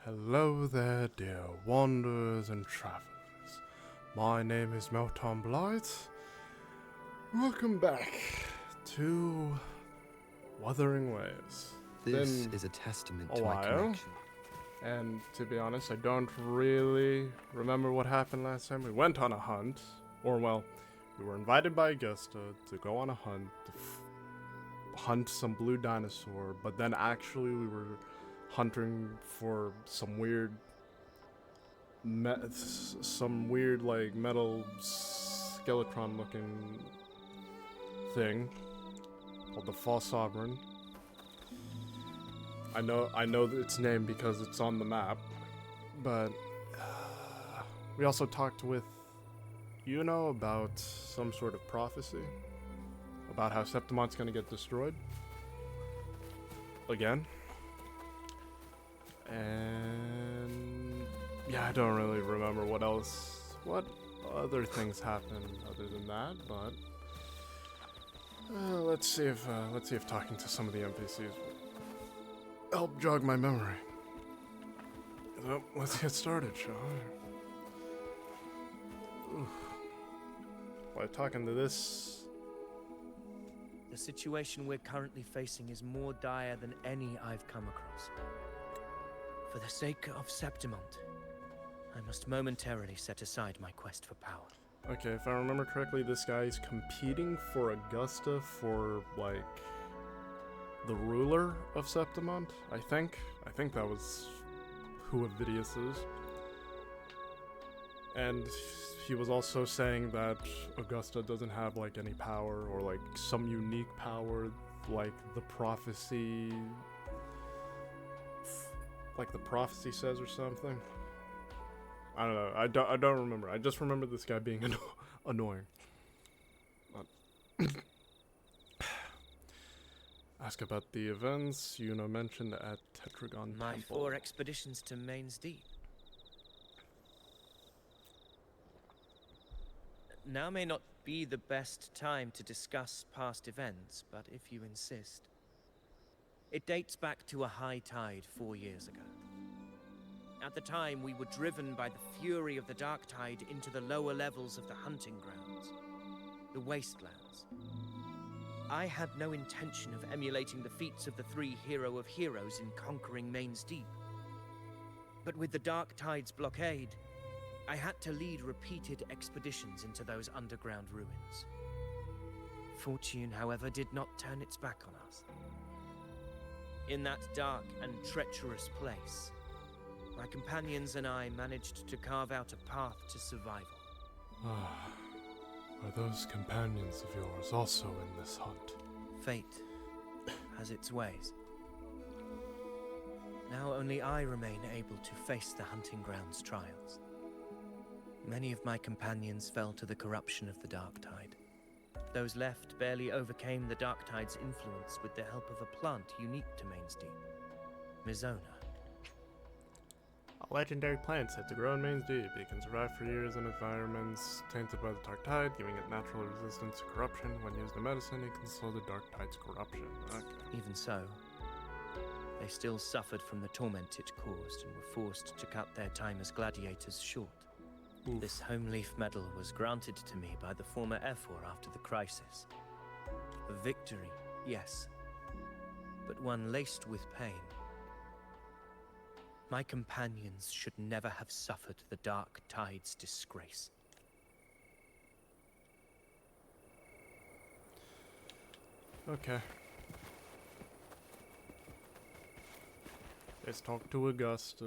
Hello there, dear wanderers and travelers. My name is Melton Blight. Welcome back to Wuthering Waves. This is a testament to my connection. And to be honest, I don't really remember what happened last time. We went on a hunt, or well, we were invited by Augusta to go on a hunt to hunt some blue dinosaur, but then actually we were hunting for some weird like metal skeleton looking thing called the False Sovereign. I know its name because it's on the map, but we also talked with about some sort of prophecy about how Septimon's gonna get destroyed again. And yeah, I don't really remember what other things happened other than that, but let's see if talking to some of the NPCs will help jog my memory. So let's get started, shall we? By talking to this. The situation we're currently facing is more dire than any I've come across. For the sake of Septimont, I must momentarily set aside my quest for power. Okay, if I remember correctly, this guy's competing for Augusta for, like, the ruler of Septimont, I think. I think that was who Avidius is. And he was also saying that Augusta doesn't have, like, any power, or, like, some unique power, like the prophecy... like the prophecy says or something. I don't know. I don't remember. I just remember this guy being annoying. Ask about the events mentioned at Tetragon My Temple. 4 expeditions to Main's Deep. Now may not be the best time to discuss past events, but if you insist. It dates back to a high tide 4 years ago. At the time, we were driven by the fury of the dark tide into the lower levels of the hunting grounds, the wastelands. I had no intention of emulating the feats of the 3 hero of heroes in conquering Main's Deep. But with the dark tide's blockade, I had to lead repeated expeditions into those underground ruins. Fortune, however, did not turn its back on us. In that dark and treacherous place, my companions and I managed to carve out a path to survival. Are those companions of yours also in this hunt? Fate has its ways. Now only I remain able to face the hunting grounds trials. Many of my companions fell to the corruption of the dark tide. Those left barely overcame the dark tide's influence with the help of a plant unique to Main's Deep, Mizona. A legendary plant said to grow in Main's Deep. It can survive for years in environments tainted by the dark tide, giving it natural resistance to corruption. When used in medicine, it can slow the dark tide's corruption. Okay. Even so, they still suffered from the torment it caused and were forced to cut their time as gladiators short. Oof. This home leaf medal was granted to me by the former Ephor after the crisis. A victory, yes, but one laced with pain. My companions should never have suffered the dark tide's disgrace. Okay. Let's talk to Augusta.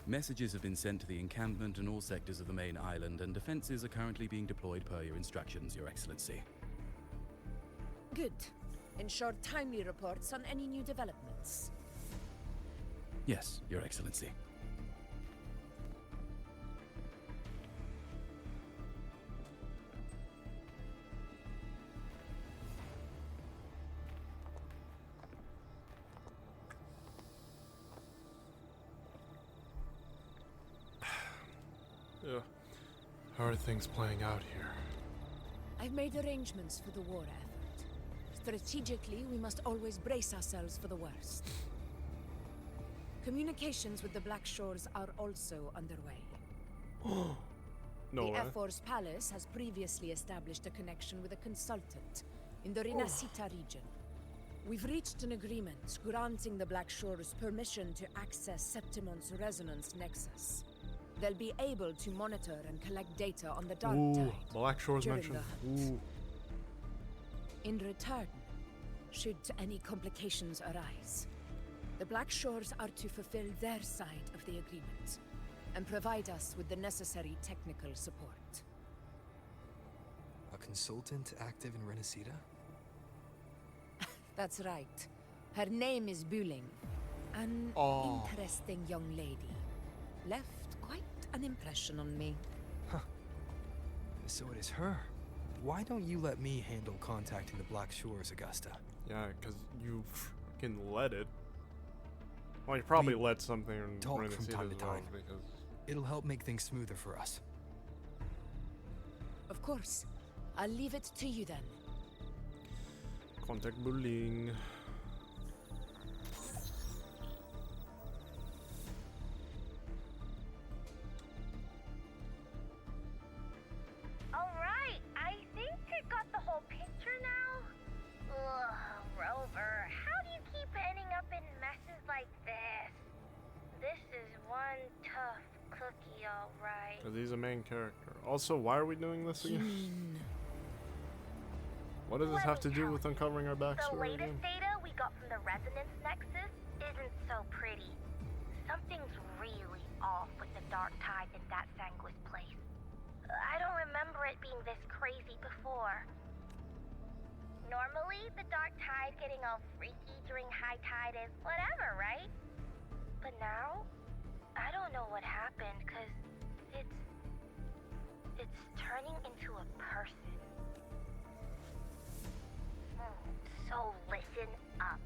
Messages have been sent to the encampment and all sectors of the main island, and defenses are currently being deployed per your instructions, Your Excellency. Good. Ensure timely reports on any new developments. Yes, Your Excellency. Yeah. How are things playing out here? I've made arrangements for the war effort. Strategically, we must always brace ourselves for the worst. Communications with the Black Shores are also underway. No the way. Air Force Palace has previously established a connection with a consultant in the Renacita region. We've reached an agreement granting the Black Shores permission to access Septimon's resonance nexus. They'll be able to monitor and collect data on the Dark Tide Black Shores during mentioned. the hunt. Ooh. In return, should any complications arise, the Black Shores are to fulfill their side of the agreement and provide us with the necessary technical support. A consultant active in Renacita? That's right. Her name is Buling. An interesting young lady. Left quite an impression on me. So it is her. Why don't you let me handle contacting the Black Shores, Augusta? Yeah, because you freaking led it. Well, you probably led something in talk from Renacita time as to well, time. because... It'll help make things smoother for us. Of course. I'll leave it to you then. Contact Buling. Alright, I think I got the whole picture now. Ugh, Rover, how do you keep ending up in messes like this? This is one tough cookie, alright. Because he's a main character. Also, why are we doing this You again? mean... What does this Let have me to do tell with you, uncovering our The backstory latest again? data we got from the resonance nexus isn't so pretty. Something's really off with the Dark Tide in that Sanguis place. I don't remember it being this crazy before. Normally, the Dark Tide getting all freaky during high tide is whatever, right? But now, I don't know what happened, cause it's turning into a person. So listen up.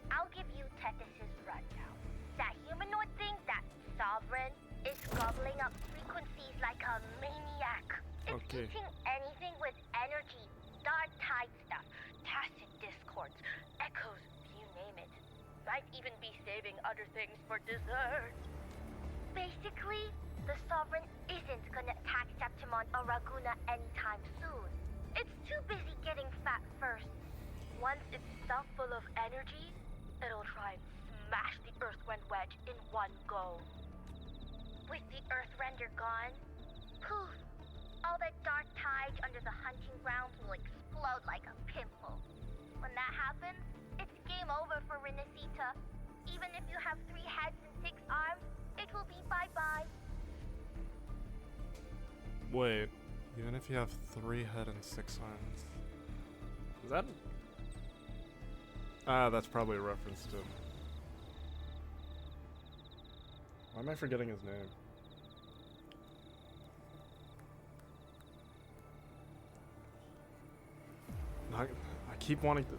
I'll give you Tethys' rundown. That humanoid thing, that sovereign, is gobbling up frequencies like a maniac. It's Okay. eating anything with energy, Dark Tide stuff, tacit discords, echoes, you name it. Might even be saving other things for dessert. Basically, the sovereign isn't gonna attack Septimon or Raguna anytime soon. It's too busy getting fat first. Once it's stuffed full of energy, it'll try and smash the Earthwind wedge in one go. With the Earthrender gone, poof, all that Dark Tide under the hunting grounds will explode like a pimple. When that happens, it's game over for Renacita. Even if you have 3 heads and 6 arms, it will be bye-bye. Wait, even if you have 3 head and 6 arms. Is that... that's probably a reference to... Why am I forgetting his name? I keep wanting to...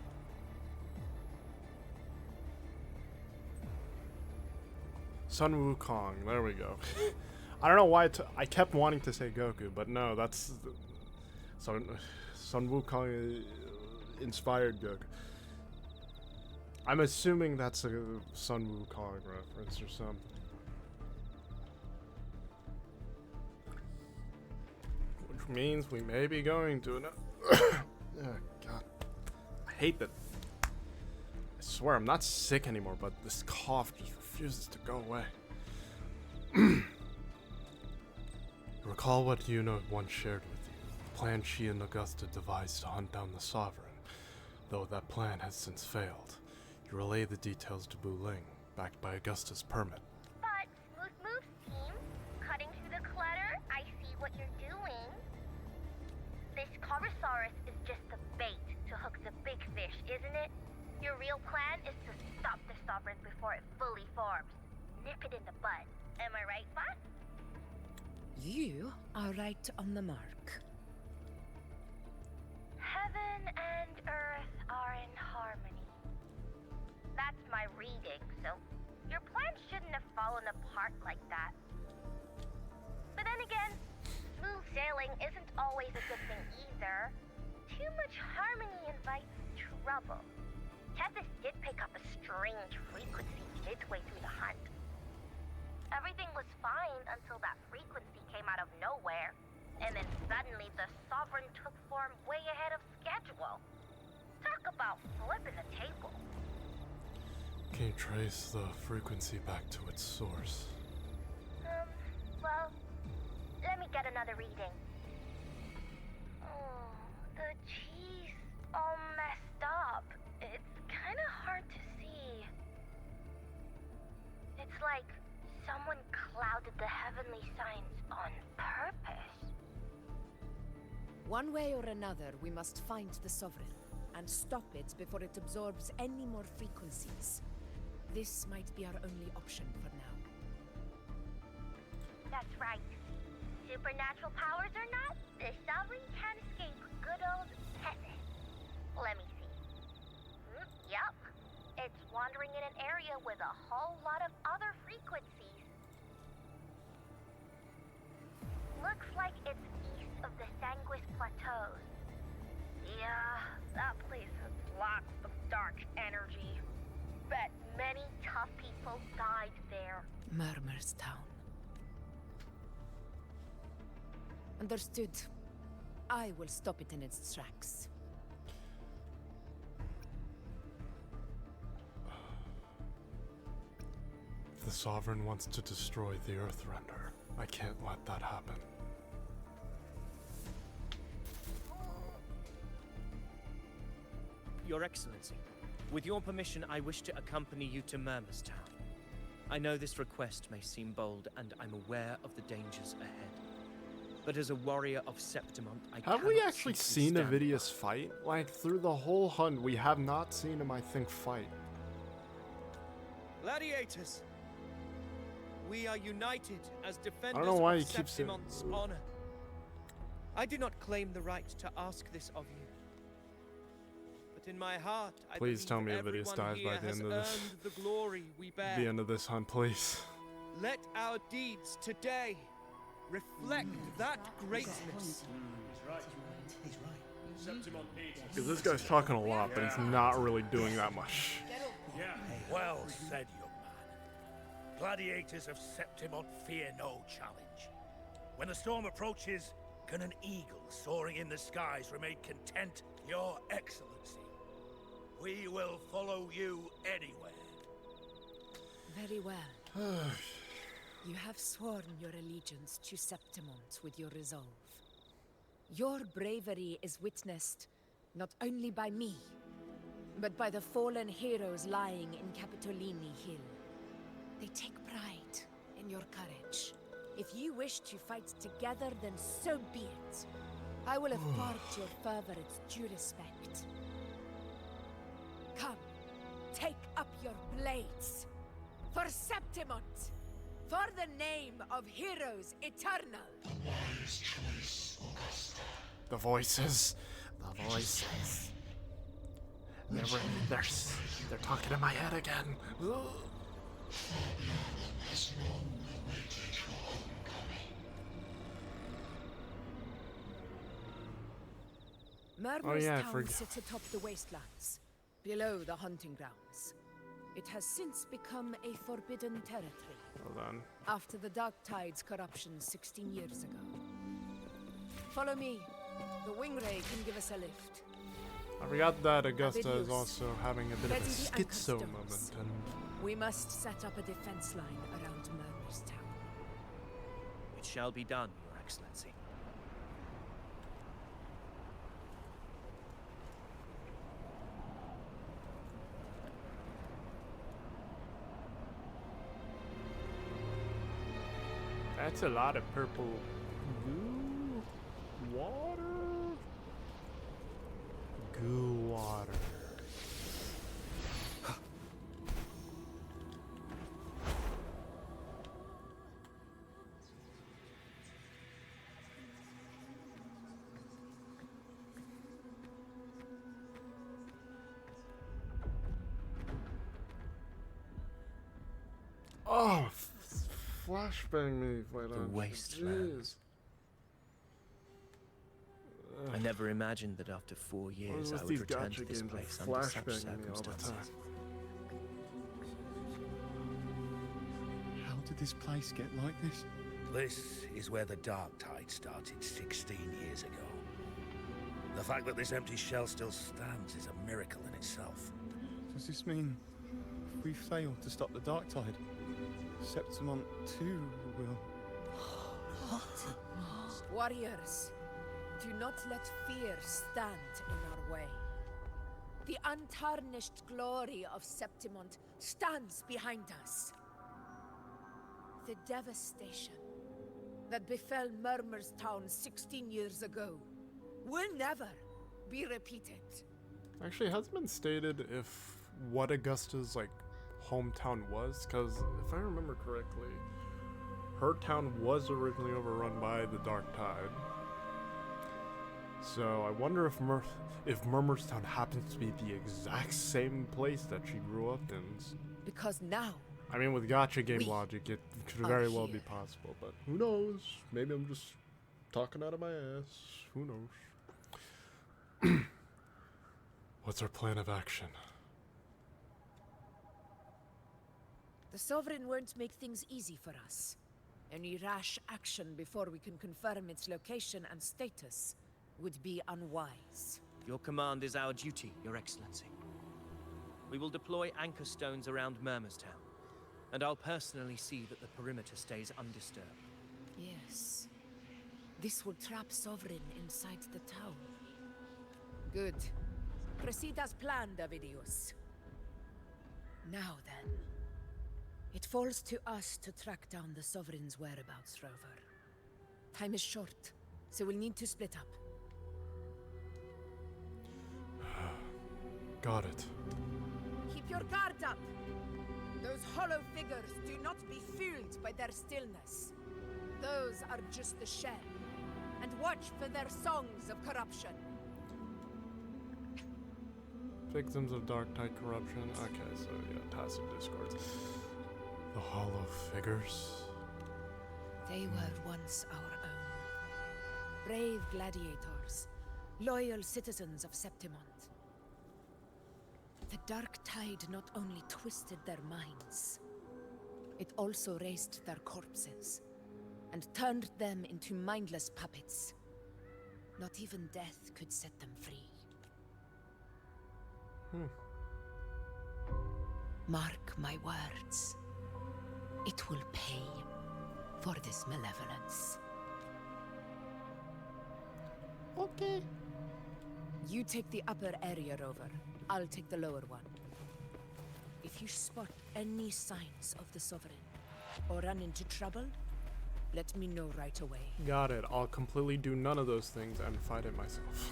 Sun Wukong, there we go. I don't know why I kept wanting to say Goku, but no, that's... Sun Wukong inspired Goku. I'm assuming that's a Sun Wukong reference or something. Which means we may be going to an... Oh, God. I hate that. I swear, I'm not sick anymore, but this cough just refuses to go away. Recall what Yuna once shared with you. The plan she and Augusta devised to hunt down the Sovereign. Though that plan has since failed. You relay the details to Buling, backed by Augusta's permit. But, smooth moves, team. Cutting through the clutter, I see what you're doing. This Corosaurus is just the bait to hook the big fish, isn't it? Your real plan is to stop the Sovereign before before it fully forms. Nip it in the bud. Am I right, boss? You are right on the mark. Heaven and earth are in harmony. That's my reading, so your plan shouldn't have fallen apart like that. But then again, smooth sailing isn't always a good thing either. Too much harmony invites trouble. Tethys did pick up a strange frequency midway through the hunt. Everything was fine until that frequency came out of nowhere, and then suddenly the Sovereign took form way ahead of schedule. Talk about flipping the table. Can you trace the frequency back to its source? Well, let me get another reading. Oh, the cheese all messed up. It's kind of hard to see. It's like someone clouded the heavenly signs on purpose. One way or another, we must find the Sovereign and stop it before it absorbs any more frequencies. This might be our only option for now. That's right. Supernatural powers or not, the Sovereign can't escape good old Tethys. Let me see. Yup. It's wandering in an area with a whole lot of other frequencies. Looks like it's east of the Sanguis Plateaus. Yeah, that place has lots of dark energy. Bet many tough people died there. Murmurstown. Understood. I will stop it in its tracks. If the Sovereign wants to destroy the Earthrender, I can't let that happen. Your Excellency, with your permission, I wish to accompany you to Murmurstown. I know this request may seem bold, and I'm aware of the dangers ahead. But as a warrior of Septimont, I Have we cannot actually simply seen stand Avidius fight? Like, through the whole hunt, we have not seen him, I think, fight. Gladiators, we are united as defenders I don't know why of he keeps saying- Septimont's honor. I do not claim the right to ask this of you. But in my heart, I Please believe tell me Avidius everyone dies by here the has end of this. earned the glory we bear. The end of this hunt, please. Let our deeds today reflect that greatness. Because this guy's talking a lot, but he's not really doing that much. Well said, young man. Gladiators of Septimont fear no challenge. When the storm approaches, can an eagle soaring in the skies remain content, Your Excellency? We will follow you anywhere. Very well. You have sworn your allegiance to Septimont with your resolve. Your bravery is witnessed not only by me, but by the fallen heroes lying in Capitolini Hill. They take pride in your courage. If you wish to fight together, then so be it. I will impart your fervor its due respect. Come, take up your blades. For Septimont! For the name of heroes eternal! Wise choice, Augusta. The voices. The voices. They're talking in my head again. Has long awaited your homecoming. Oh, yeah, I Murmurstown forgot. sits atop the wastelands, below the hunting grounds. It has since become a forbidden territory, Hold on. after the Dark Tide's corruption 16 years ago. Follow me. The Wingray can give us a lift. I forgot that Augusta is Avidius, also having a bit of a ready the anchor schizo stones. moment. And We must set up a defense line around Murmurstown. It shall be done, Your Excellency. that's a lot of purple goo water. Goo water. Oh, flashbang me, wait The on. wastelands. I never imagined that after 4 years I with would these return gacha to this games of place under such flashbanging me all the time? circumstances. How did this place get like this? This is where the Dark Tide started 16 years ago. The fact that this empty shell still stands is a miracle in itself. Does this mean if we fail to stop the Dark Tide, Septimont too will... Warriors, do not let fear stand in our way. The untarnished glory of Septimont stands behind us. The devastation that befell Murmurstown 16 years ago will never be repeated. Actually, has it been stated if what Augusta's like hometown was? Because if I remember correctly, her town was originally overrun by the Dark Tide. So I wonder if Murmurstown happens to be the exact same place that she grew up in. Because now, I mean, with gacha game We logic, it could are very well be here. possible, but who knows? Maybe I'm just talking out of my ass. Who knows? What's our plan of action? the Sovereign won't make things easy for us. Any rash action before we can confirm its location and status would be unwise. Your command is our duty, Your Excellency. We will deploy anchor stones around Murmurstown, and I'll personally see that the perimeter stays undisturbed. Yes. This will trap Sovereign inside the town. Good. Proceed as planned, Avidius. Now then. It falls to us to track down the Sovereign's whereabouts, Rover. Time is short, so we'll need to split up. Got it. Keep your guard up! Those hollow figures do not be fooled by their stillness. Those are just the shell. And watch for their songs of corruption. Victims of Dark Tide corruption. Okay, so yeah, tacit discords. The hollow figures. They were once our own. Brave gladiators, loyal citizens of Septimont. The Dark Tide not only twisted their minds, it also raised their corpses and turned them into mindless puppets. Not even death could set them free. Mark my words. It will pay for this malevolence. Okay. You take the upper area, Rover. I'll take the lower one. If you spot any signs of the Sovereign, or run into trouble, let me know right away. Got it. I'll completely do none of those things and fight it myself.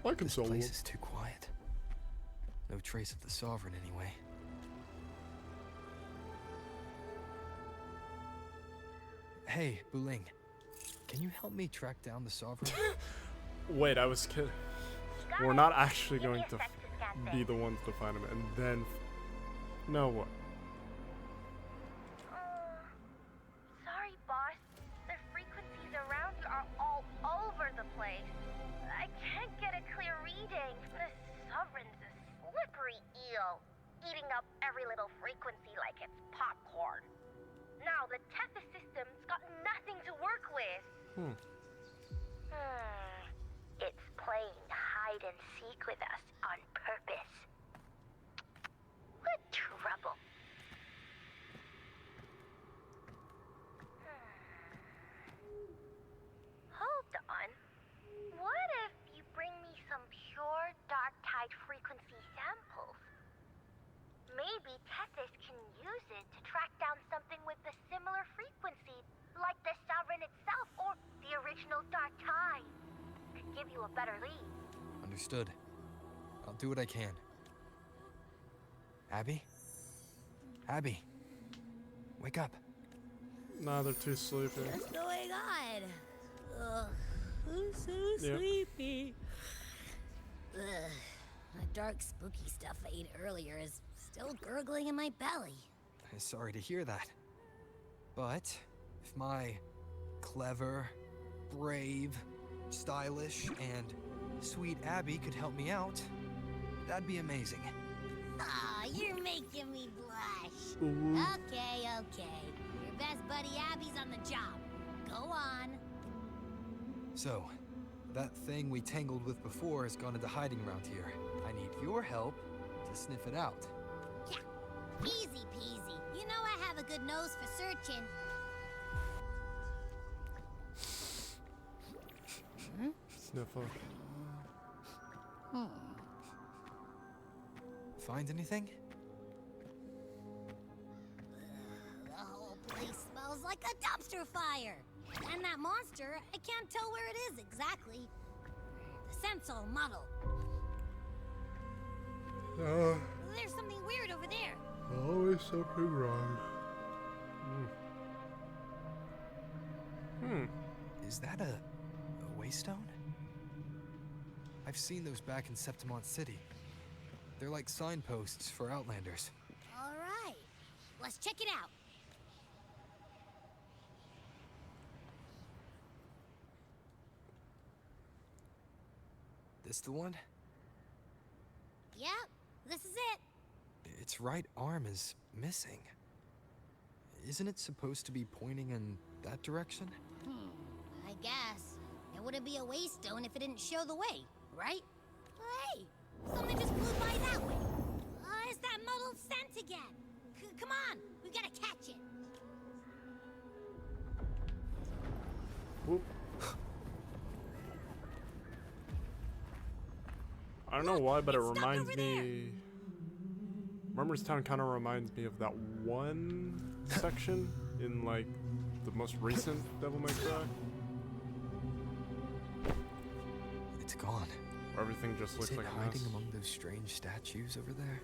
I can This solo. place is too quiet. No trace of the Sovereign, anyway. Hey, Buling. Can you help me track down the Sovereign? Wait, I was kidding. Got We're it. not actually Give me going a to sec to scan be things. the ones to find him, and then. No, what? Sorry, boss. The frequencies around you are all over the place. I can't get a clear reading. The Sovereign's a slippery eel, eating up every little frequency like it's popcorn. Now the Tethys system's got nothing to work with. It's playing hide and seek with us on purpose. What trouble. Hold on. What if you bring me some pure dark tide frequency samples? Maybe Tethys can use it to track down something with a similar frequency, like the Sovereign itself or the original dark tide. Could give you a better lead. Understood. I'll do what I can. Abby? Abby. Wake up. Nah, they're too sleepy. What's going on? Ugh, I'm so Yep. sleepy. Ugh, the dark, spooky stuff I ate earlier is Still gurgling in my belly. I'm sorry to hear that. But if my clever, brave, stylish, and sweet Abby could help me out, that'd be amazing. Aw, you're making me blush. Okay. Your best buddy Abby's on the job. Go on. So, that thing we tangled with before has gone into hiding around here. I need your help to sniff it out. Yeah, easy peasy. You know I have a good nose for searching. Sniffer. Find anything? The whole place smells like a dumpster fire. And that monster, I can't tell where it is exactly. The scent's all muddled. There's something weird over there. Always something wrong. Is that a waystone? I've seen those back in Septimont City. They're like signposts for Outlanders. All right, let's check it out. This the one? Yep, this is it. Its right arm is missing. Isn't it supposed to be pointing in that direction? I guess. It wouldn't be a waystone if it didn't show the way, right? Hey, something just flew by that way. It's that muddled scent again. Come on, we gotta catch it. Whoop. I don't know why, but it reminds me... Murmurstown kind of reminds me of that one section in, like, the most recent Devil May Cry. It's gone. Where everything just looks Is it like a hiding mess. among those strange statues over there?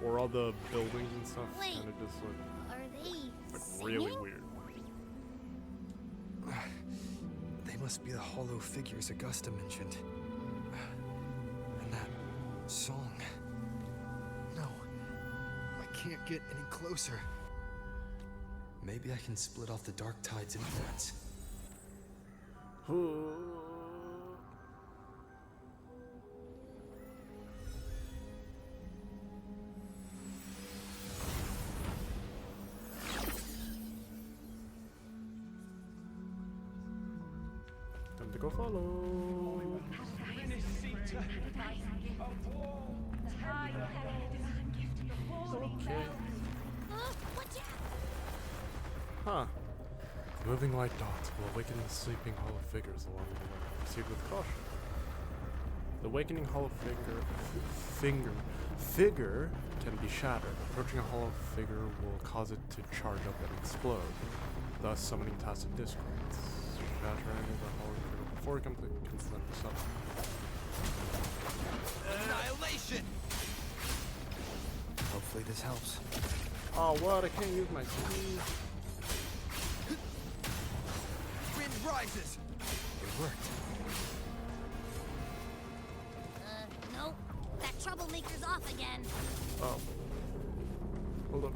Or all the buildings and stuff Wait, kind of just look are they like really singing? weird. They must be the hollow figures Augusta mentioned. And that song. No, I can't get any closer. Maybe I can split off the Dark Tide's influence. Time to go follow. Okay. Watch out! Huh. Moving like dots will awaken the sleeping hollow figures along the way. Proceed with caution. The awakening hollow figure can be shattered. Approaching a hollow figure will cause it to charge up and explode, thus summoning tacit discords. Shattering the hollow figure before it completely can send the summon. Annihilation! Hopefully this helps. Oh, what? I can't use my sleeve. Wind rises! It worked. Nope. That troublemaker's off again. Oh. Hold up.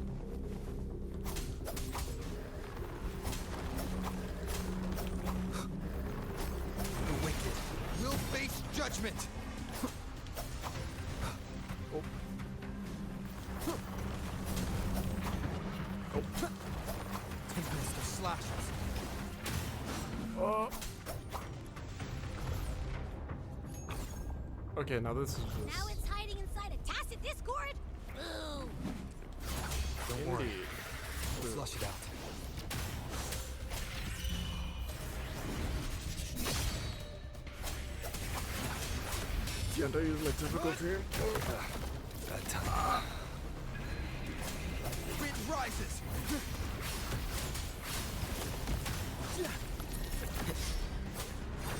The wicked will face judgment! Oh. Oh. Tempest of slashes. Oh. Okay, now this is just... Now it's hiding inside a tacit discord? Boo! Don't worry. Indeed. We'll flush it out. Can't I use my typical dream? That time. Wind rises!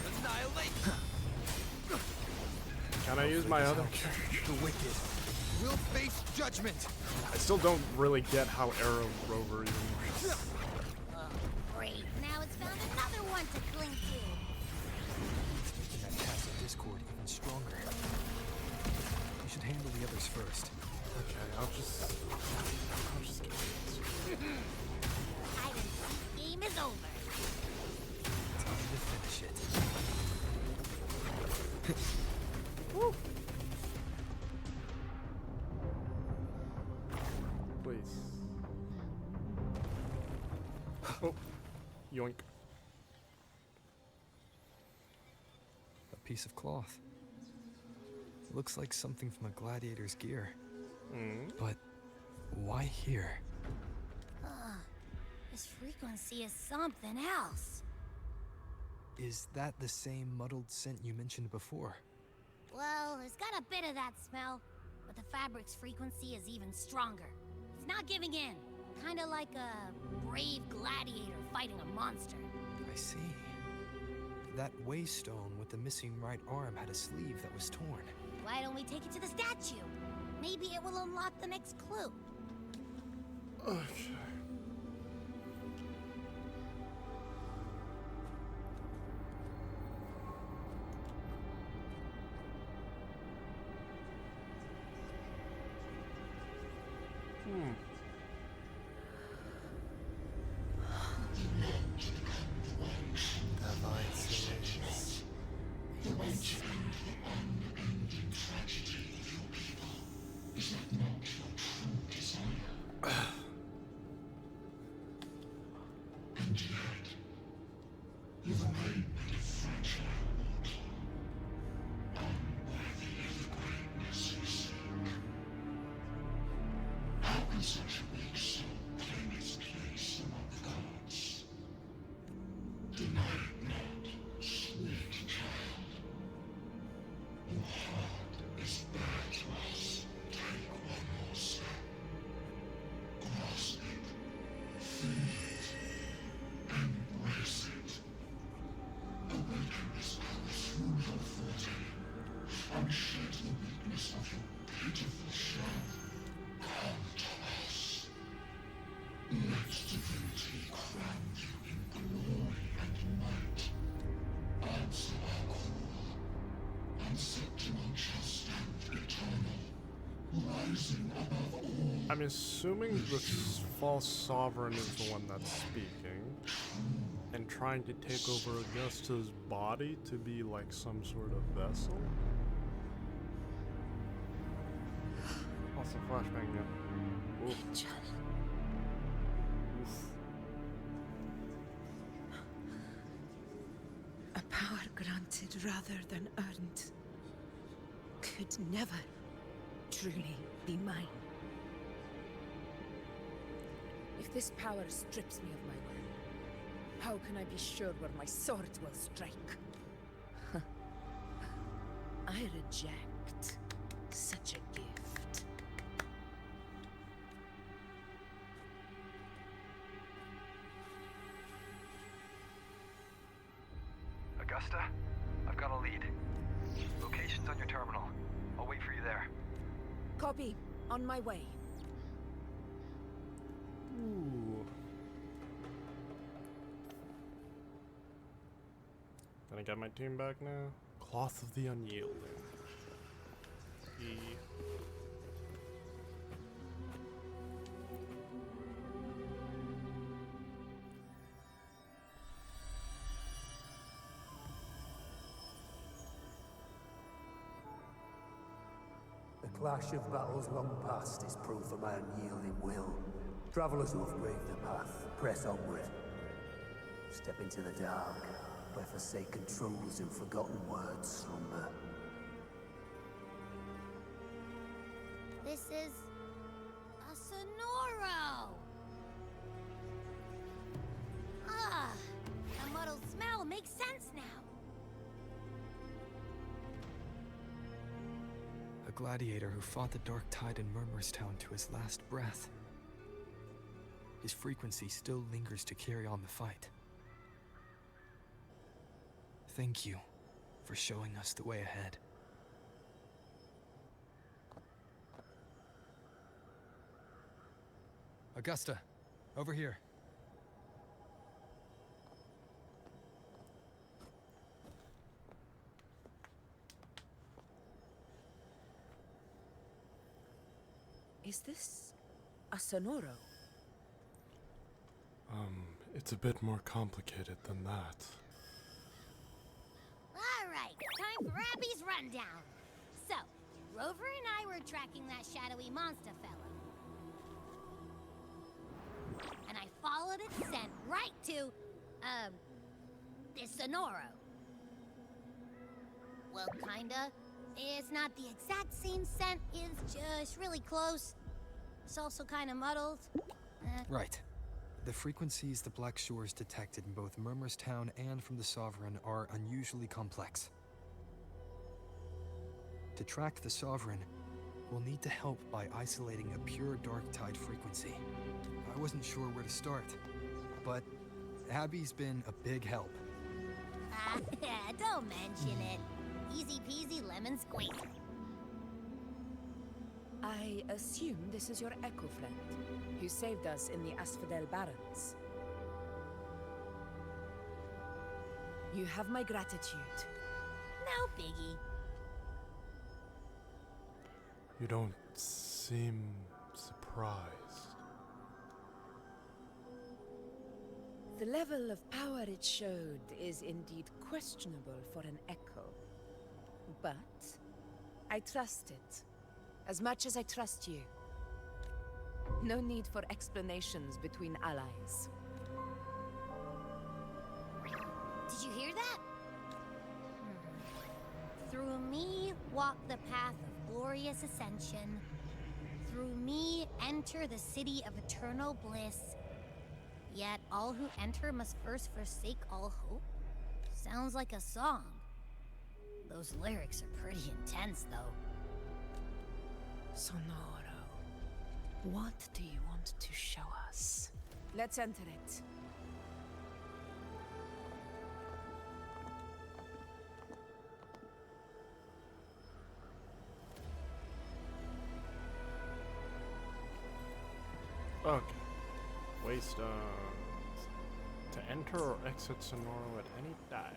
Annihilate! Can I use my other character? The wicked will face judgment! I still don't really get how Arrow Rover even works. Great. Now it's found another one to cling to. It's making that tacit discord even stronger. We should handle the others first. Okay, I'll just get it. Hide and seek game is over. Time to finish it. Woo. Please. Oh, yoink. A piece of cloth. Looks like something from a gladiator's gear. But why here? This frequency is something else. Is that the same muddled scent you mentioned before? Well, it's got a bit of that smell, but the fabric's frequency is even stronger. It's not giving in. Kinda like a brave gladiator fighting a monster. I see. That waystone with the missing right arm had a sleeve that was torn. Why don't we take it to the statue? Maybe it will unlock the next clue. Okay. Devices. The way to end the unending tragedy of your people. Is that not your true desire? And yet, you remain but a fragile mortal, unworthy of the greatness you seek. How can such a weak soul claim its place among the gods? Deny it not, sweet child. Your heart is bare to us. Take one more step. Grasp it. Feel it. Embrace it. Awaken this power through your forte, and shed the weakness of your pitiful shell. Come to us. Let divinity crown you in glory and might. Answer our call, and Septimon shall stand eternal, rising above all. I'm assuming the false sovereign is the one that's speaking and trying to take over Augusta's body to be like some sort of vessel. Also flashbang again. Oof. Angel. Oof. A power granted rather than earned could never truly be mine. If this power strips me of my will, how can I be sure where my sword will strike? I reject such a gift. Augusta, I've got a lead. Location's on your terminal. I'll wait for you there. Copy. On my way. Ooh. Can I get my team back now? Cloth of the Unyielding. E. The clash of battles long past is proof of my unyielding will. Travelers who have braved the path, press onward. Step into the dark, where forsaken truths and forgotten words slumber. This is a Sonoro. Ah, the muddled smell makes sense now. A gladiator who fought the dark tide in Murmurstown to his last breath. His frequency still lingers to carry on the fight. Thank you for showing us the way ahead. Augusta, over here. Is this a Sonoro? It's a bit more complicated than that. All right, time for Abby's rundown. So, Rover and I were tracking that shadowy monster fella. And I followed its scent right to, this Sonoro. Well, kinda. It's not the exact same scent, it's just really close. It's also kinda muddled. Right. The frequencies the Black Shores detected in both Murmurstown and from the Sovereign are unusually complex. To track the Sovereign, we'll need to help by isolating a pure dark tide frequency. I wasn't sure where to start, but Abby's been a big help. Don't mention it. Easy peasy lemon squeezy. I assume this is your Echo friend, who saved us in the Asphodel Barrens. You have my gratitude. No biggie. You don't seem surprised. The level of power it showed is indeed questionable for an Echo. But I trust it, as much as I trust you. No need for explanations between allies. Did you hear that? Through me walk the path of glorious ascension. Through me enter the city of eternal bliss. Yet all who enter must first forsake all hope? Sounds like a song. Those lyrics are pretty intense, though. Sonoro, what do you want to show us? Let's enter it. Okay. Waystones. To enter or exit Sonoro at any time.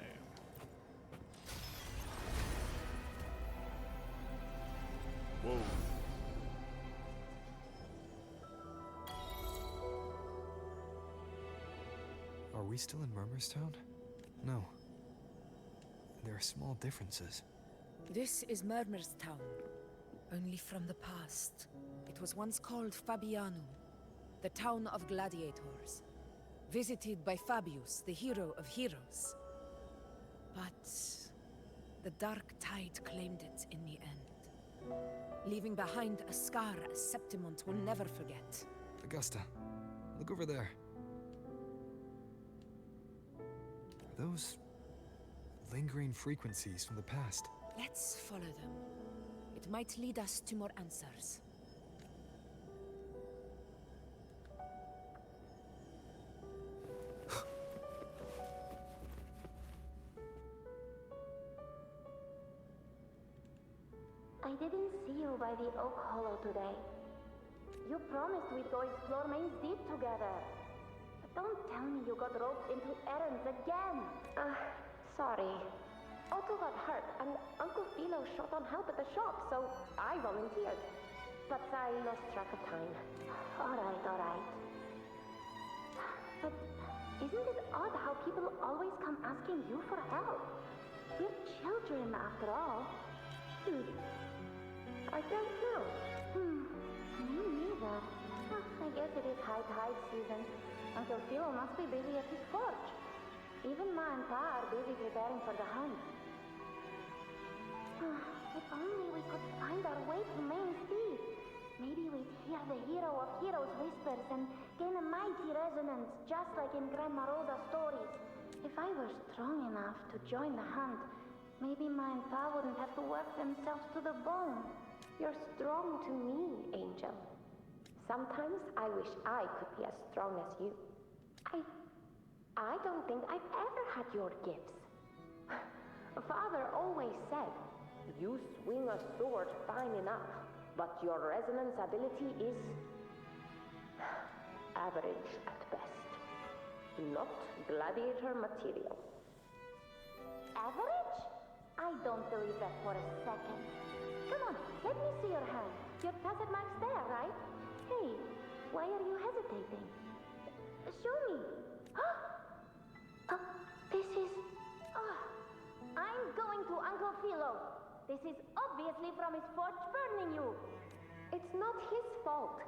Whoa. Are we still in Murmurstown? No. There are small differences. This is Murmurstown, only from the past. It was once called Fabianum, the town of gladiators, visited by Fabius, the hero of heroes. But the dark tide claimed it in the end, leaving behind a scar Septimont will never forget. Augusta, look over there. Are those lingering frequencies from the past? Let's follow them. It might lead us to more answers. I didn't see you by the Oak Hollow today. You promised we'd go explore Main's Deep together. But don't tell me you got roped into errands again. Sorry. Otto got hurt, and Uncle Philo shot on help at the shop, so I volunteered. But I lost track of time. Alright. But isn't it odd how people always come asking you for help? We're children, after all. I don't know. Me neither. I guess it is high tide season. Uncle Philo must be busy at his forge. Even Ma and Pa are busy preparing for the hunt. If only we could find our way to Main's Deep. Maybe we'd hear the hero of heroes whispers and gain a mighty resonance, just like in Grandma Rosa's stories. If I were strong enough to join the hunt, maybe Ma and Pa wouldn't have to work themselves to the bone. You're strong to me, Angel. Sometimes I wish I could be as strong as you. I don't think I've ever had your gifts. Father always said, you swing a sword fine enough, but your resonance ability is average at best. Not gladiator material. Average? I don't believe that for a second. Come on, let me see your hand. Your tacit mark's there, right? Hey, why are you hesitating? Show me. This is... I'm going to Uncle Philo. This is obviously from his forge burning you. It's not his fault.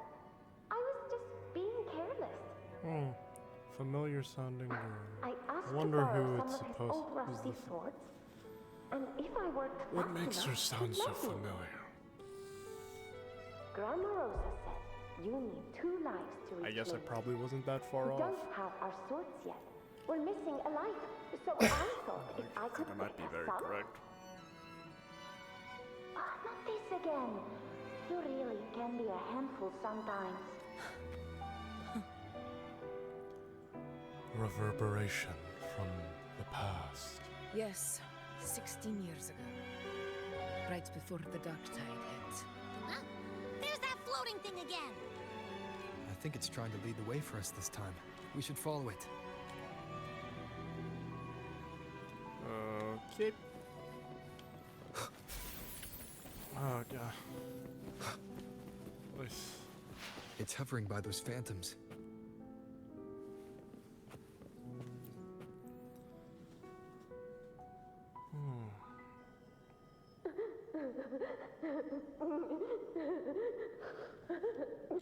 I was just being careless. Hmm. Familiar sounding girl. I asked wonder to borrow who some it's of his supposed old rusty swords, and if I worked What fast makes her enough, sound he'd so let me. familiar? Grandma Rosa said you need 2 lives to reach I guess I me. probably wasn't that far We off. don't have our swords yet. We're missing a life, so I thought if I could I might be get very some... correct. Not this again. You really can be a handful sometimes. Reverberation from the past. Yes, 16 years ago. Right before the dark tide hit. Huh? There's that floating thing again! I think it's trying to lead the way for us this time. We should follow it. Okay. Oh god. It's hovering by those phantoms.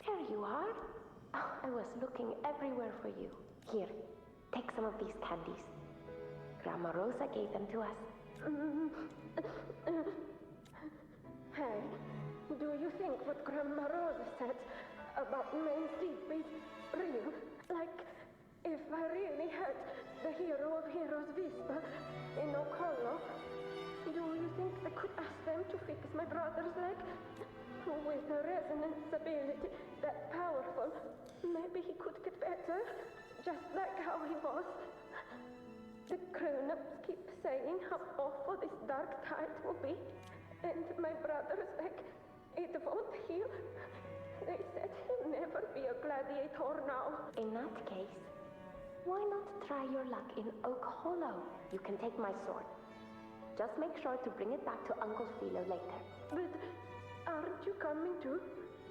There you are. Oh, I was looking everywhere for you. Here, take some of these candies. Grandma Rosa gave them to us. Hey, do you think what Grandma Rosa said about Main Deep is real? Like, if I really had the hero of heroes Vispa in Ocolo, do you think I could ask them to fix my brother's leg? With a resonance ability that powerful, maybe he could get better, just like how he was. The grown-ups keep saying how awful this dark tide will be, and my brother's leg, it won't heal. They said he'll never be a gladiator now. In that case, why not try your luck in Oak Hollow? You can take my sword. Just make sure to bring it back to Uncle Philo later. But aren't you coming too?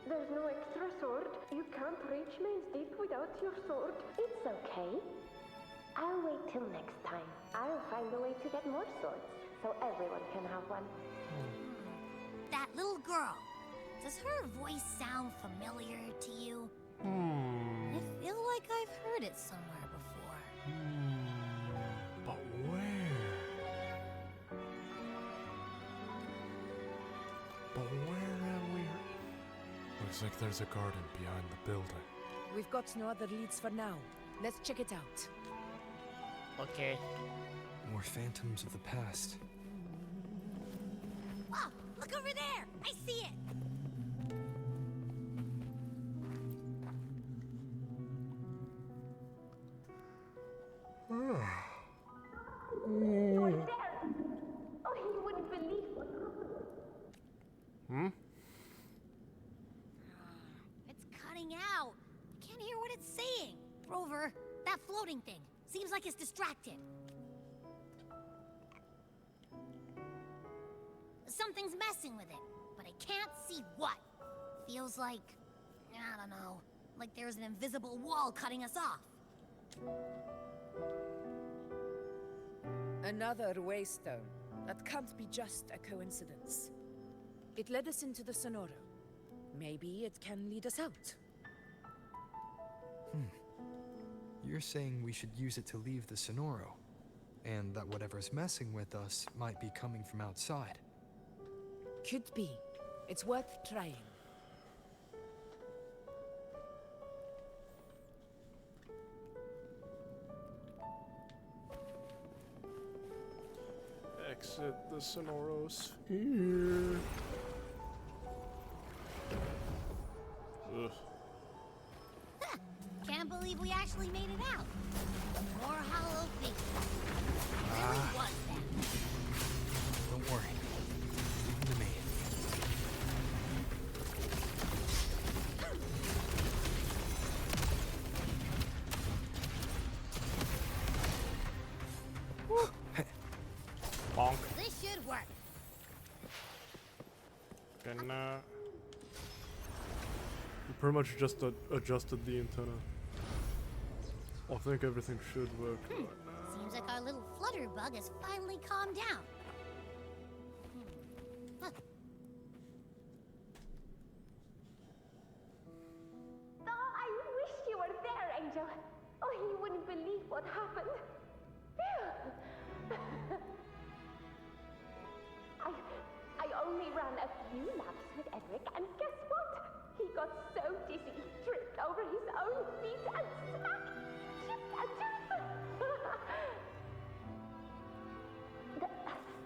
There's no extra sword. You can't reach Main Deep without your sword. It's okay. I'll wait till next time. I'll find a way to get more swords, so everyone can have one. That little girl. Does her voice sound familiar to you? I feel like I've heard it somewhere before. But where? But where have we... Looks like there's a garden behind the building. We've got no other leads for now. Let's check it out. Okay. More phantoms of the past. Oh, look over there! I see it! He was there! Oh, you wouldn't believe what... It's cutting out. Can't hear what it's saying. Rover, that floating thing. Seems like it's distracted. Something's messing with it, but I can't see what. Feels like, I don't know, like there's an invisible wall cutting us off. Another waystone. That can't be just a coincidence. It led us into the Sonoro. Maybe it can lead us out. You're saying we should use it to leave the Sonoro, and that whatever's messing with us might be coming from outside. Could be. It's worth trying. Exit the Sonoros here. Ugh. Can't believe we actually made it out. More hollow figures. Where was that? Don't worry. Leave them to me. Bonk. This should work. Gonna pretty much just adjusted the antenna. I think everything should work right now. Seems like our little flutterbug has finally calmed down. Huh. Oh, I wish you were there, Angel. Oh, you wouldn't believe what happened. I only ran a few laps with Edric, and guess what? He got so dizzy he tripped over his own feet and smacked, chipped a tooth.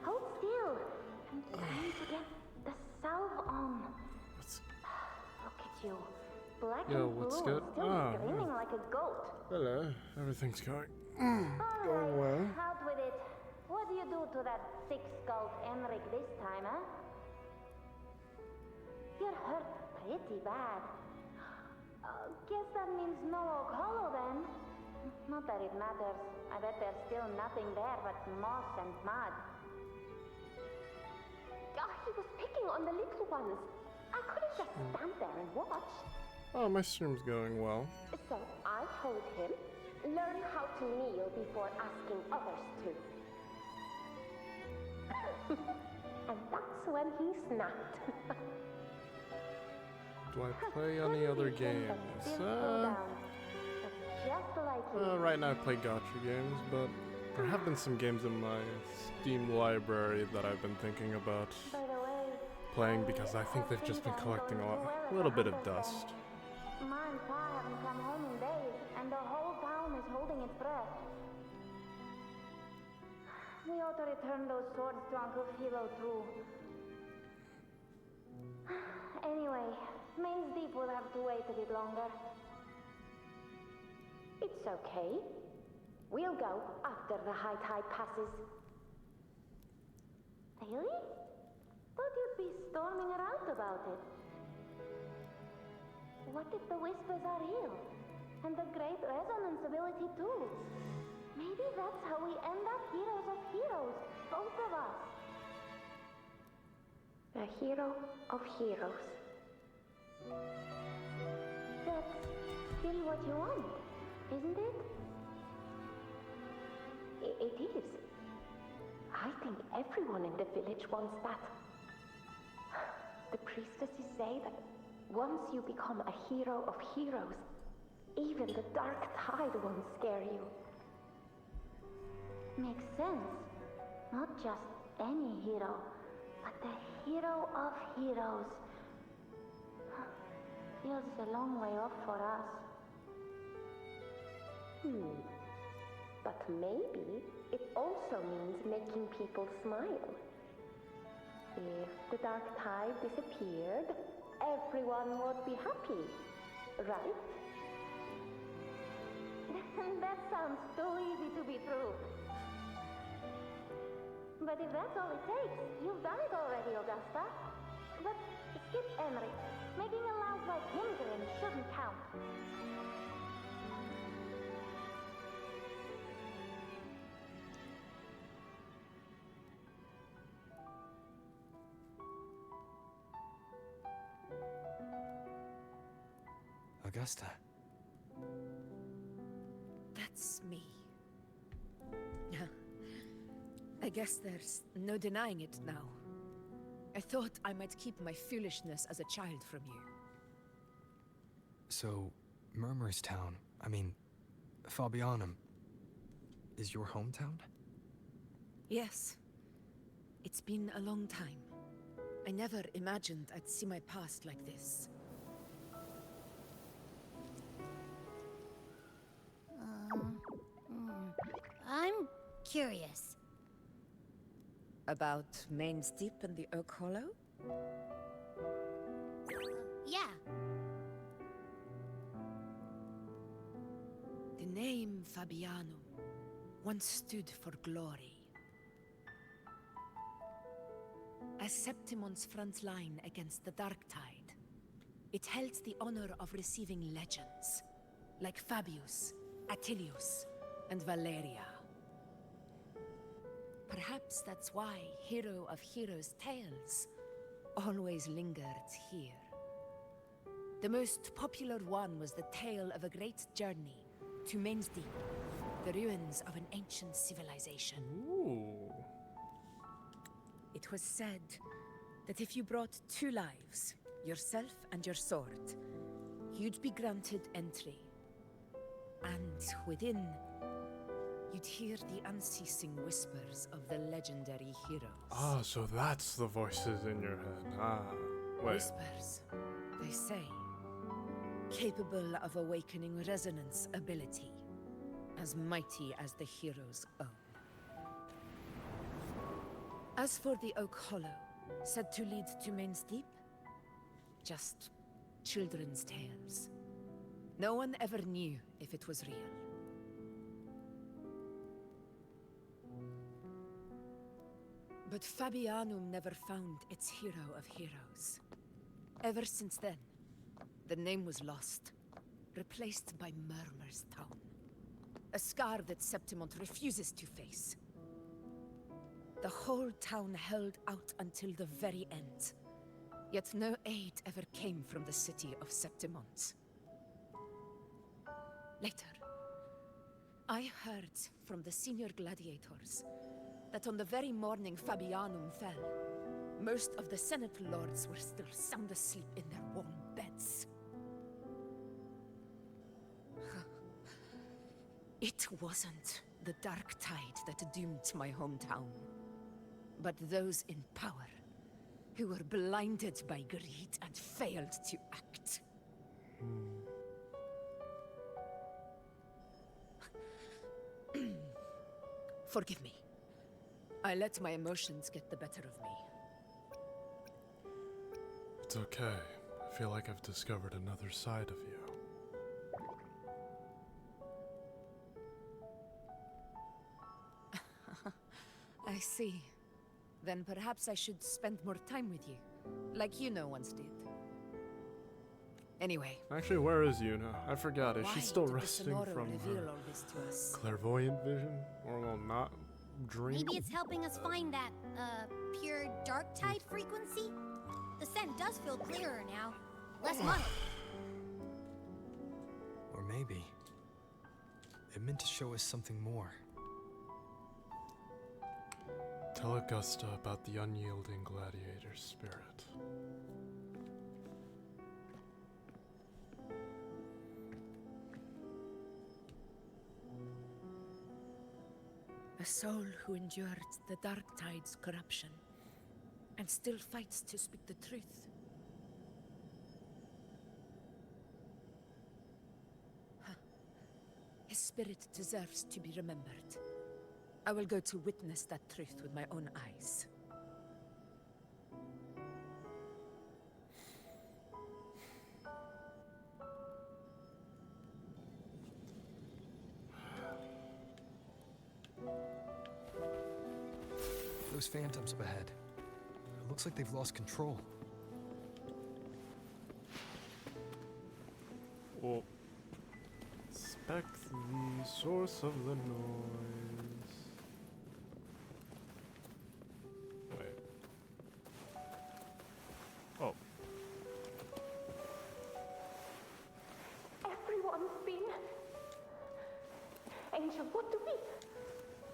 Hold still. I'm trying to get the salve on. Look at you. Black Yo, and what's blue, good? still Ah, screaming like a goat. hello. Everything's going Alright, well. out with it. What do you do to that thick-skulled Enric this time, huh? You're hurt pretty bad. Guess that means no Oak Hollow then. Not that it matters. I bet there's still nothing there but moss and mud. He was picking on the little ones. I couldn't just stand there and watch. Oh, my stream's going well. So I told him, learn how to kneel before asking others to. And that's when he snapped. Do I play any other games? Just like you. Right now I play gacha games, but there have been some games in my Steam library that I've been thinking about By the way, playing because I think they've just been collecting a little bit of dust. Ma and Pa haven't come home in days, and the whole town is holding its breath. We ought to return those swords to Uncle Philo too. Anyway, Main's Deep will have to wait a bit longer. It's okay. We'll go after the high tide passes. Really? Thought you'd be storming around about it. What if the whispers are real? And the great resonance ability too? Maybe that's how we end up heroes of heroes, both of us. A hero of heroes. That's still what you want, isn't it? It is. I think everyone in the village wants that. The priestesses say that once you become a hero of heroes, even the dark tide won't scare you. Makes sense. Not just any hero, but the hero of heroes. Feels a long way off for us. But maybe it also means making people smile. If the dark tide disappeared, everyone would be happy, right? That sounds too easy to be true. But if that's all it takes, you've done it already, Augusta. But skip Enric. Making a louse like him grin shouldn't count. Augusta. That's me. I guess there's no denying it now. I thought I might keep my foolishness as a child from you. So, Murmurstown, I mean, Fabianum, is your hometown? Yes. It's been a long time. I never imagined I'd see my past like this. I'm curious. About Main's Deep and the Oak Hollow? Yeah. The name Fabianum once stood for glory. As Septimon's front line against the Dark Tide, it held the honor of receiving legends, like Fabius, Attilius, and Valeria. Perhaps that's why Hero of Heroes' tales always lingered here. The most popular one was the tale of a great journey to Main's Deep, the ruins of an ancient civilization. Ooh. It was said that if you brought 2 lives, yourself and your sword, you'd be granted entry. And within, you'd hear the unceasing whispers of the legendary heroes. Ah, so that's the voices in your head. Ah, wait. Whispers, they say, capable of awakening resonance ability, as mighty as the hero's own. As for the Oak Hollow, said to lead to Main's Deep, just children's tales. No one ever knew if it was real. But Fabianum never found its hero of heroes. Ever since then, the name was lost, replaced by Murmurstown. A scar that Septimont refuses to face. The whole town held out until the very end. Yet no aid ever came from the city of Septimont. Later, I heard from the senior gladiators that on the very morning Fabianum fell, most of the Senate lords were still sound asleep in their warm beds. It wasn't the dark tide that doomed my hometown, but those in power who were blinded by greed and failed to act. Forgive me. I let my emotions get the better of me. It's okay. I feel like I've discovered another side of you. I see. Then perhaps I should spend more time with you, like Yuno once did. Anyway. Actually, where is Yuna? I forgot. Is she still did the resting Sonoro from reveal her all this to us? clairvoyant vision? Or, well, not dream? Maybe it's helping us find that, pure dark tide frequency? The scent does feel clearer now. Less muddled. Or maybe it meant to show us something more. Tell Augusta about the unyielding gladiator spirit. A soul who endured the dark tide's corruption and still fights to speak the truth. His spirit deserves to be remembered. I will go to witness that truth with my own eyes. Those phantoms up ahead. It looks like they've lost control. Well, inspect the source of the noise. Wait. Oh. Everyone's been... Angel, what do we...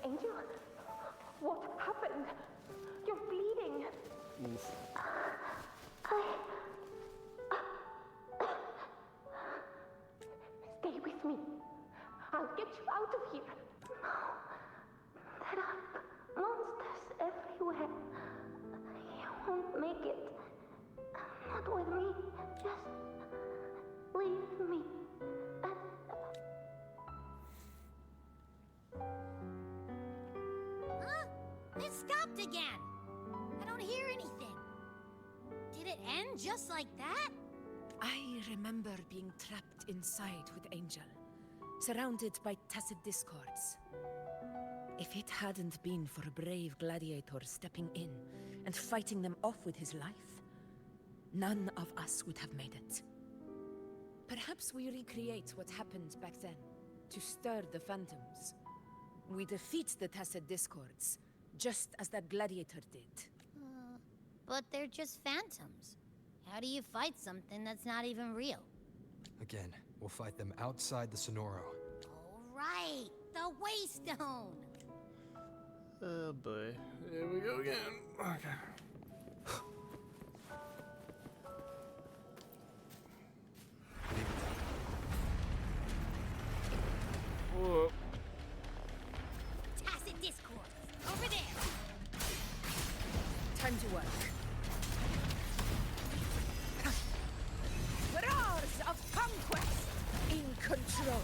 Angel? What happened? You're bleeding. Oof. Stay with me. I'll get you out of here. No. There are monsters everywhere. You won't make it. Not with me. Just leave me. Huh? It stopped again. I don't hear anything. Did it end just like that? I remember being trapped inside with Angel, surrounded by tacit discords. If it hadn't been for a brave gladiator stepping in and fighting them off with his life, none of us would have made it. Perhaps we recreate what happened back then, to stir the phantoms. We defeat the tacit discords, just as that gladiator did. But they're just phantoms. How do you fight something that's not even real? Again, we'll fight them outside the Sonoro. All right, the Waystone. Oh boy. Here we go again. Okay. Whoa. Tacit discourse. Over there. Time to work. Roars of conquest in control.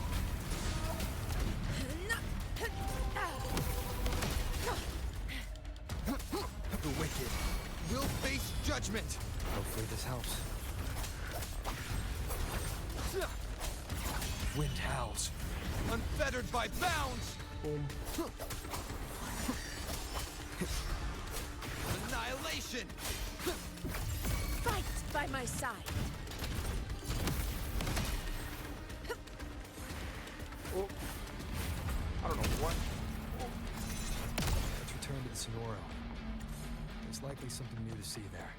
The wicked will face judgment. Hopefully this helps. Wind howls, unfettered by bounds. Boom. Annihilation. Fight by my side. Oh. I don't know what. Let's return to the Sonoro. There's likely something new to see there.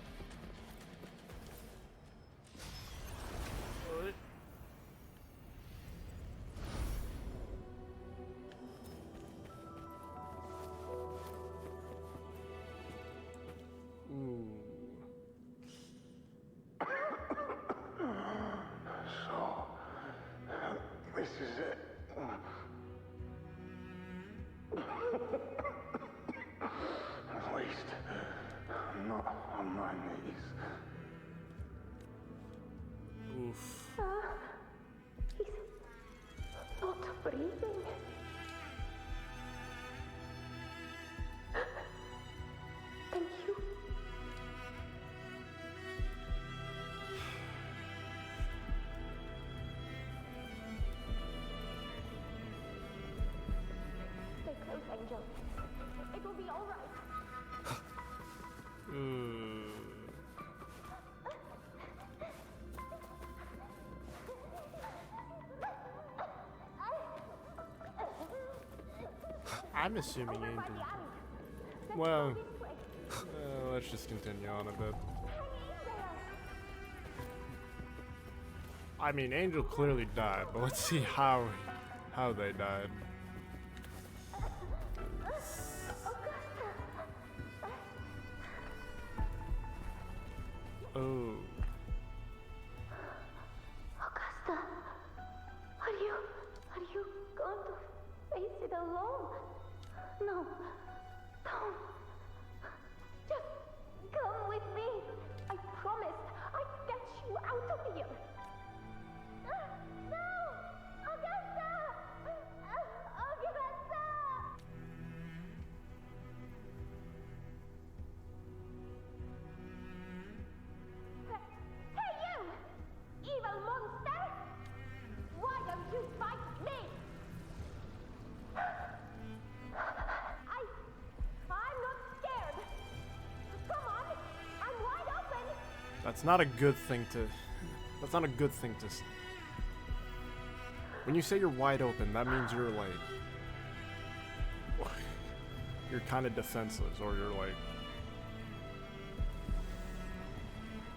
What? Ooh. So, this is it. At least, I'm not on my knees. Oof. He's not breathing. Thank you. Stay close, Angel. It will be all right. I'm assuming Angel. Well, let's just continue on a bit. I mean, Angel clearly died, but let's see how they died. Oh. Augusta, are you going to face it alone? No, don't. Just come with me. I promised I'd get you out of here. No! Augusta! Augusta! Hey you! Evil monster! Why don't you fight me? I'm not scared. Come on, I'm wide open. That's not a good thing to. That's not a good thing to. When you say you're wide open, that means you're like. You're kind of defenseless, or you're like.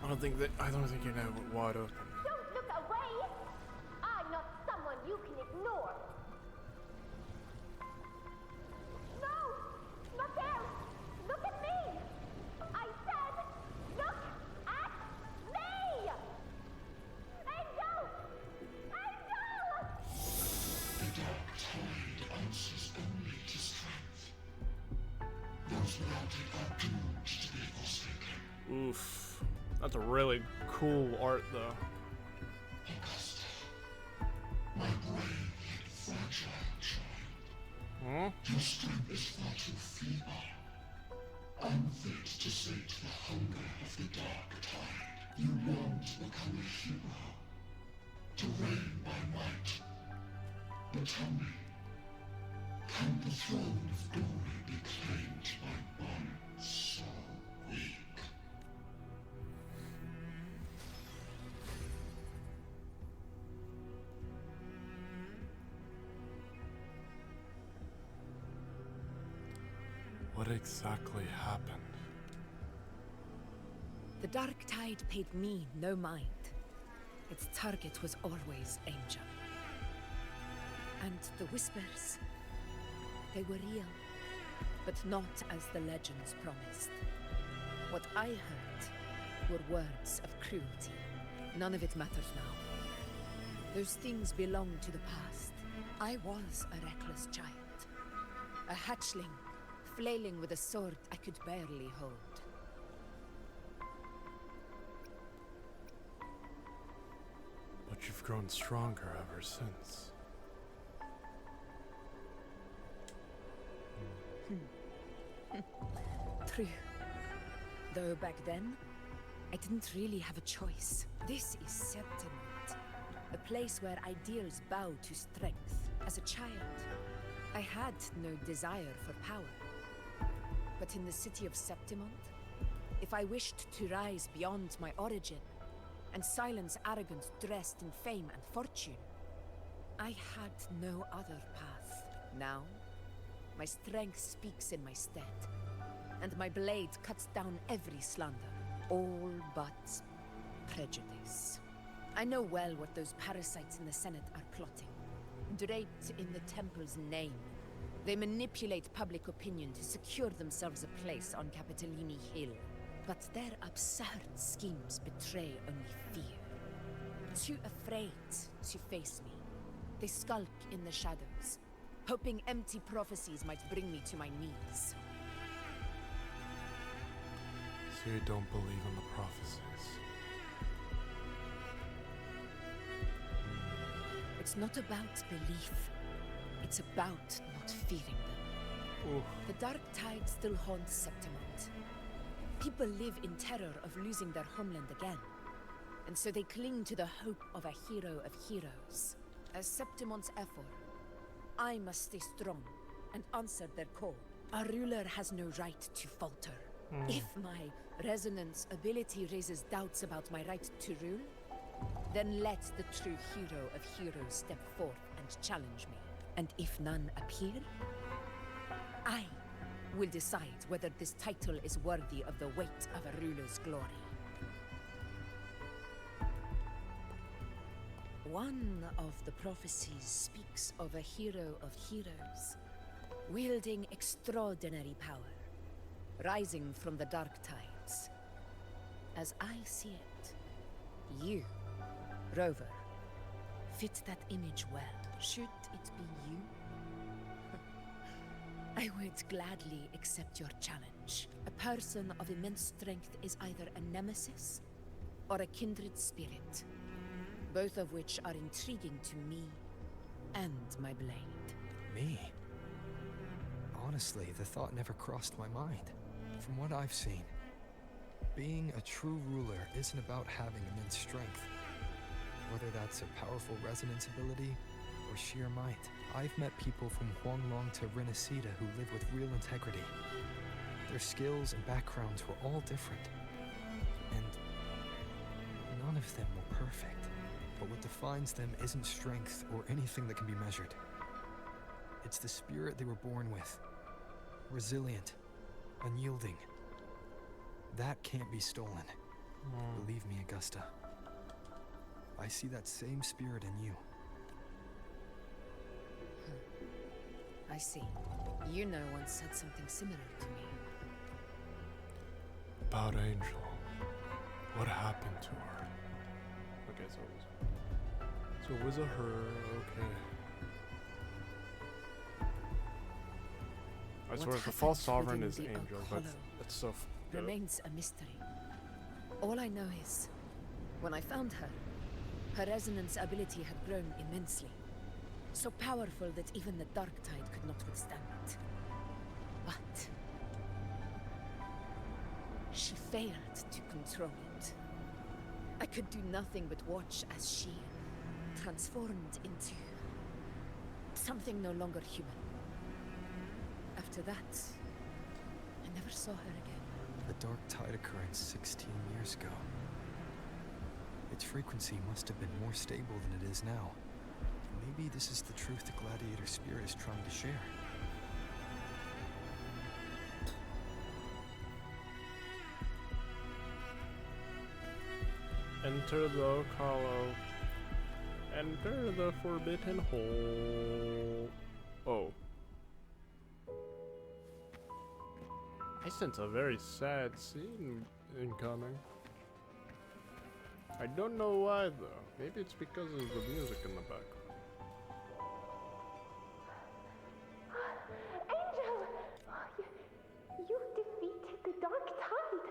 I don't think you're now wide open. Don't look away. I'm not someone you can ignore. No, not there. Look at me. I said, look at me. Angel! Angel! The dark tide answers only to strength. Those without it are doomed to be forsaken. Oof. That's a really cool art, though. Augusta, my brave yet fragile child. Your strength is far too feeble. Unfit to sate the hunger of the dark tide. You long to become a hero, to reign by might. But tell me, can the throne of glory be claimed by one so weak? What exactly happened? The Dark Tide paid me no mind. Its target was always Angel. And the whispers, they were real, but not as the legends promised. What I heard were words of cruelty. None of it matters now. Those things belong to the past. I was a reckless child. A hatchling, flailing with a sword I could barely hold. But you've grown stronger ever since. True. Though back then, I didn't really have a choice. This is Septimont, a place where ideals bow to strength. As a child, I had no desire for power. But in the city of Septimont, if I wished to rise beyond my origin and silence arrogance dressed in fame and fortune, I had no other path. Now, my strength speaks in my stead, and my blade cuts down every slander, all but prejudice. I know well what those parasites in the Senate are plotting. Draped in the Temple's name, they manipulate public opinion to secure themselves a place on Capitolini Hill. But their absurd schemes betray only fear. Too afraid to face me, they skulk in the shadows, hoping empty prophecies might bring me to my knees. So you don't believe in the prophecies? It's not about belief. It's about not fearing them. Oof. The Dark Tide still haunts Septimont. People live in terror of losing their homeland again. And so they cling to the hope of a hero of heroes. As Septimont's effort, I must stay strong and answer their call. Our ruler has no right to falter. If my resonance ability raises doubts about my right to rule, then let the true hero of heroes step forth and challenge me. And if none appear, I will decide whether this title is worthy of the weight of a ruler's glory. One of the prophecies speaks of a hero of heroes, wielding extraordinary power, rising from the dark tides. As I see it, you, Rover, fit that image well. Should it be you? I would gladly accept your challenge. A person of immense strength is either a nemesis or a kindred spirit, both of which are intriguing to me and my blade. Me? Honestly, the thought never crossed my mind. From what I've seen, being a true ruler isn't about having immense strength. Whether that's a powerful resonance ability or sheer might. I've met people from Huanglong to Renacida who live with real integrity. Their skills and backgrounds were all different. And none of them were perfect. But what defines them isn't strength or anything that can be measured. It's the spirit they were born with. Resilient, unyielding. That can't be stolen. Believe me, Augusta. I see that same spirit in you. I see. You know once said something similar to me. About Angel. What happened to her? Okay, so it was a her, okay. I swear the false sovereign is Angel, but it's so good. Remains a mystery. All I know is, when I found her, her resonance ability had grown immensely. So powerful that even the Dark Tide could not withstand it. But she failed to control it. I could do nothing but watch as she transformed into something no longer human. After that, I never saw her again. The Dark Tide occurrence 16 years ago. Its frequency must have been more stable than it is now. Maybe this is the truth the Gladiator spirit is trying to share. Enter the hollow. Enter the forbidden hole. Oh. I sense a very sad scene incoming. I don't know why though. Maybe it's because of the music in the back. Angel! You defeated the Dark Tide!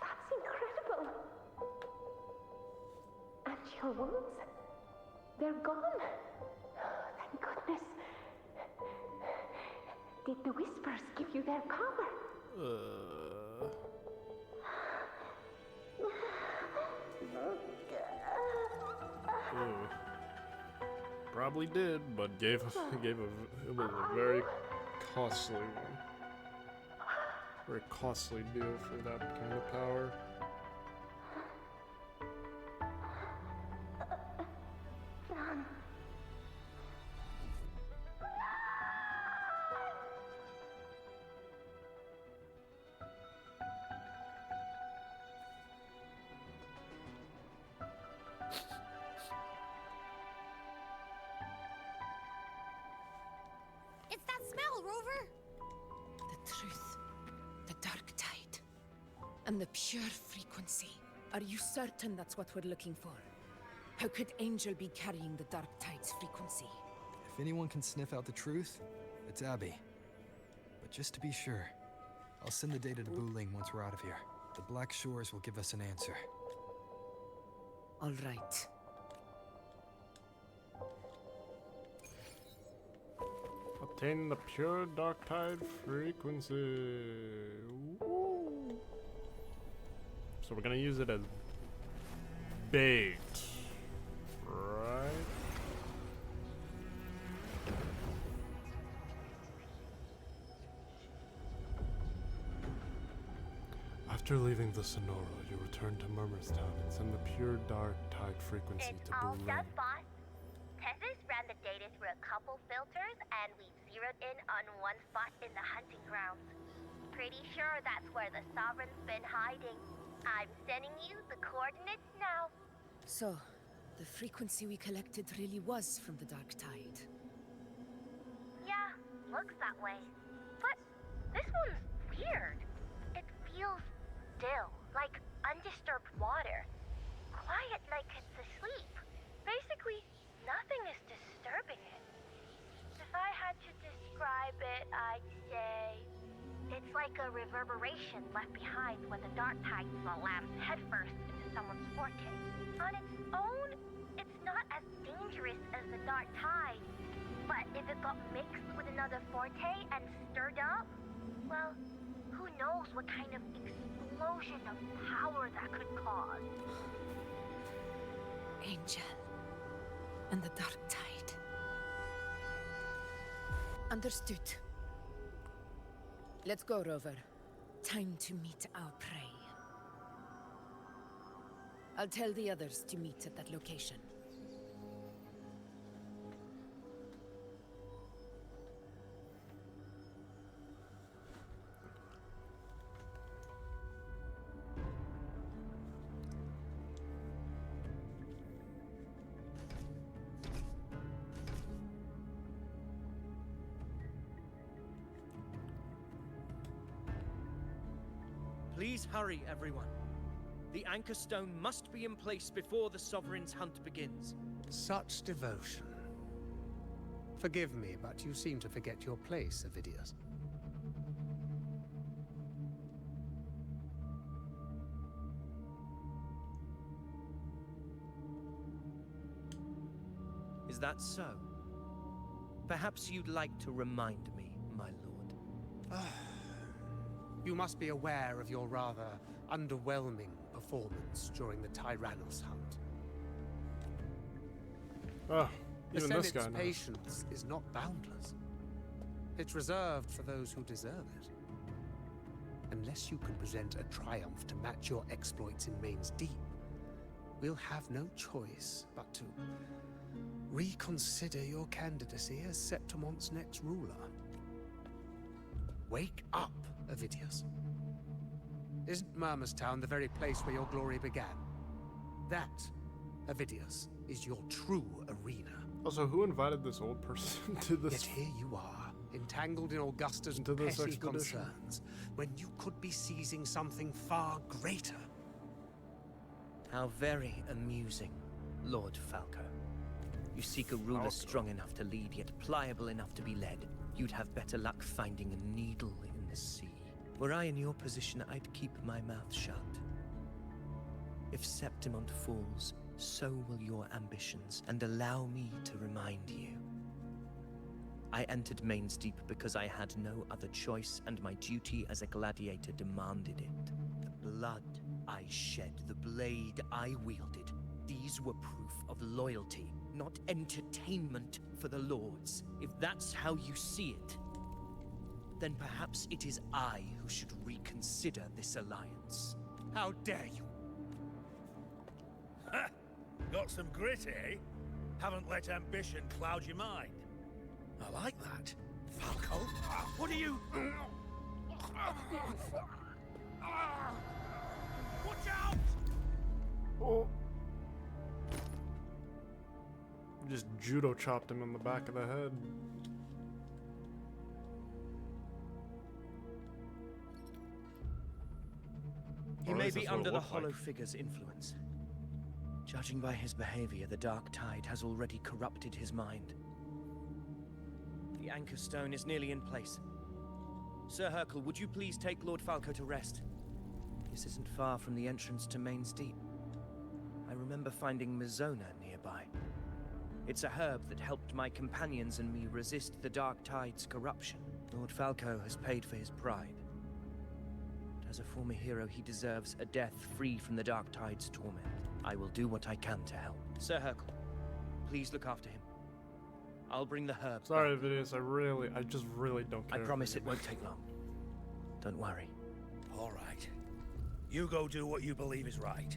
That's incredible! And your wounds? They're gone! Thank goodness! Did the Whispers give you their power? Probably did, but it was a very costly one. Very costly deal for that kind of power. It's that smell, Rover! The truth. The dark tide. And the pure frequency. Are you certain that's what we're looking for? How could Angel be carrying the dark tide's frequency? If anyone can sniff out the truth, it's Abby. But just to be sure, I'll send the data to Buling once we're out of here. The Black Shores will give us an answer. All right. Obtain the pure dark tide frequency. Woo. So we're gonna use it as bait, right? After leaving the Sonora, you return to Murmurstown and send the pure dark tide frequency It's to all Buling. done, boss. Tethys ran the data through a couple filters, and we zeroed in on one spot in the hunting grounds. Pretty sure that's where the Sovereign's been hiding. I'm sending you the coordinates now. So, the frequency we collected really was from the dark tide. Yeah, looks that way. But this one's weird. It feels still, like undisturbed water. Quiet like it's asleep. Basically, nothing is disturbing it. If I had to describe it, I'd say it's like a reverberation left behind when the dark tide slams headfirst into someone's forte. On its own, it's not as dangerous as the dark tide. But if it got mixed with another forte and stirred up, well, who knows what kind of explosion of power that could cause. Angel. And the dark tide. Understood. Let's go, Rover. Time to meet our prey. I'll tell the others to meet at that location. Please hurry, everyone. The anchor stone must be in place before the Sovereign's hunt begins. Such devotion. Forgive me, but you seem to forget your place, Avidius. Is that so? Perhaps you'd like to remind me, my lord. You must be aware of your rather underwhelming performance during the Tyrannos hunt. Oh, The even this Senate's guy knows. patience is not boundless. It's reserved for those who deserve it. Unless you can present a triumph to match your exploits in Main's Deep, we'll have no choice but to reconsider your candidacy as Septimont's next ruler. Wake up, Avidius. Isn't Murmurstown the very place where your glory began? That, Avidius, is your true arena. Also, who invited this old person to this? Yet here you are, entangled in Augusta's Into this petty expedition. concerns, when you could be seizing something far greater. How very amusing, Lord Falco. You seek a ruler strong enough to lead, yet pliable enough to be led. You'd have better luck finding a needle in the sea. Were I in your position, I'd keep my mouth shut. If Septimont falls, so will your ambitions, and allow me to remind you. I entered Main's Deep because I had no other choice, and my duty as a gladiator demanded it. The blood I shed, the blade I wielded, these were proof of loyalty, not entertainment for the lords. If that's how you see it, then perhaps it is I who should reconsider this alliance. How dare you? Ha! Got some grit, eh? Haven't let ambition cloud your mind. I like that. Falco, what are you... Watch out! Oh. Just judo chopped him in the back of the head. He Or at may least be that's what under it the looked like. Hollow Figure's influence. Judging by his behavior, the Dark Tide has already corrupted his mind. The Anchor Stone is nearly in place. Sir Hercule, would you please take Lord Falco to rest? This isn't far from the entrance to Main's Deep. I remember finding Mizona nearby. It's a herb that helped my companions and me resist the Dark Tide's corruption. Lord Falco has paid for his pride. But as a former hero, he deserves a death free from the Dark Tide's torment. I will do what I can to help. Sir Hercule, please look after him. I'll bring the herb. Sorry, Vidius, I just really don't care. I promise it won't take long. Don't worry. All right. You go do what you believe is right.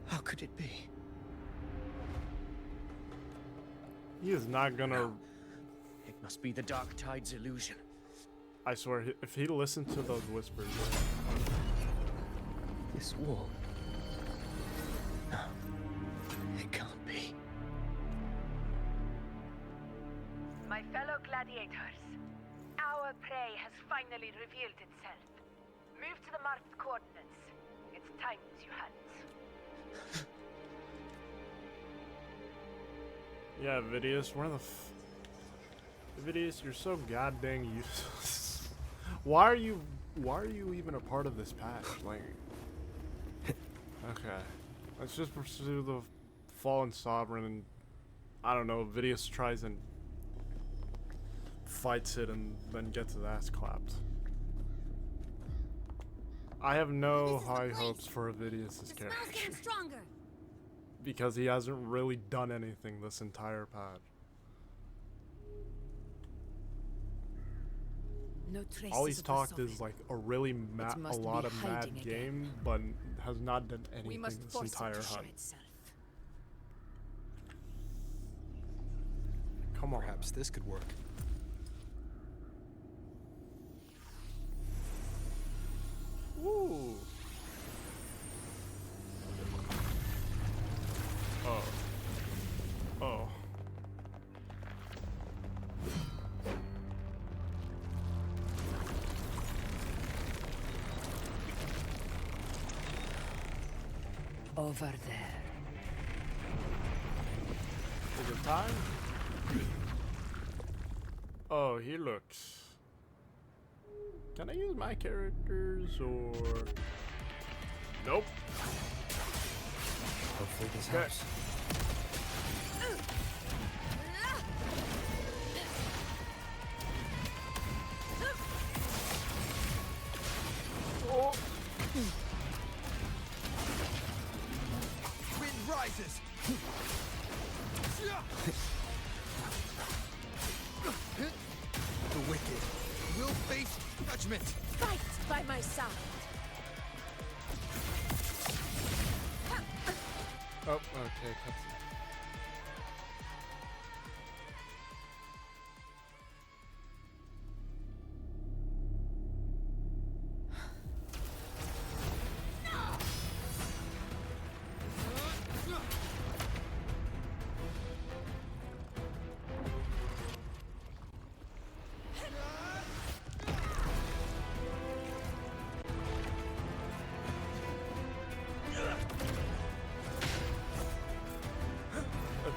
How could it be? He is not gonna. It must be the Dark Tide's illusion. I swear, if he listened to those whispers. This wall. No, it can't be. My fellow gladiators, our prey has finally revealed itself. Move to the marked coordinates. Its time is your hands. Yeah, Vidius, where the Vidius, you're so goddamn useless. Why are you even a part of this patch? Like, okay, let's just pursue the fallen sovereign, and I don't know. Vidius tries and fights it, and then gets his ass clapped. I have no high hopes for Vidius's character Stronger. because he hasn't really done anything this entire patch. No traces All he's of the talked sovereign. is like a really It a must lot be of mad hiding again. game, but has not done We anything must this force it entire to show hunt. itself. Come on. Perhaps this could work. Ooh. Oh. Oh. Over there. Is it time? Oh, he looks. Can I use my characters or? Nope. Hopefully this Okay. helps. Oh. Wind rises. The wicked will face judgment. Fight by my side. Oh, okay, cutscene.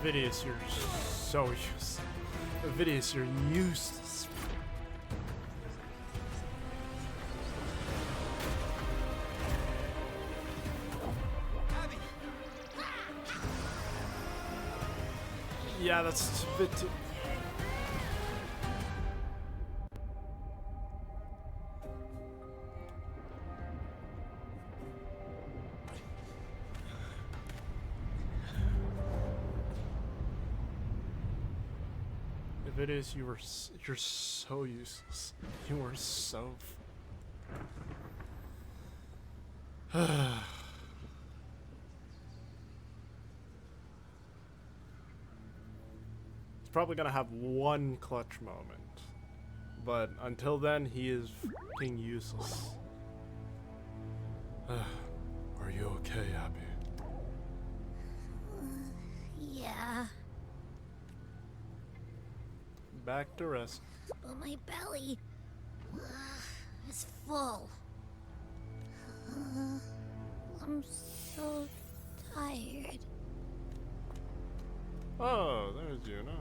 Vidius, you're so useless. Vidius, you're useless. Yeah, that's a bit too... It is, you're so useless. You are so He's probably gonna have one clutch moment, but until then he is fucking useless. Are you okay, Abby? Yeah, Back to rest. but my belly is full. I'm so tired. Oh, there's Yuna.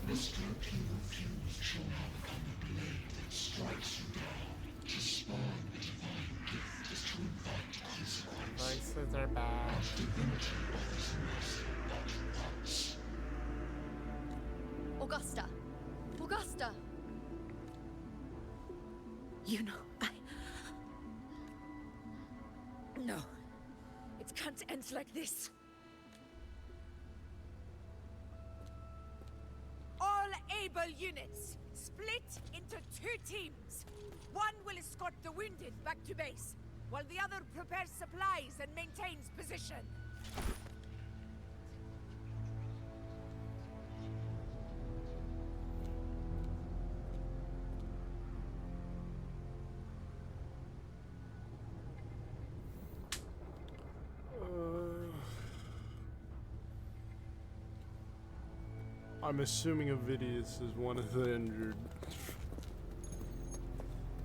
Mr. Pure-Fused shall now become the blade that strikes you down. To spawn the divine gift is to invite consequence. Voices are bad. But divinity offers mercy but once. Augusta! Augusta! You know, No. It can't end like this. All able units, split into 2 teams. One will escort the wounded back to base, while the other prepares supplies and maintains position. I'm assuming Avidius is one of the injured.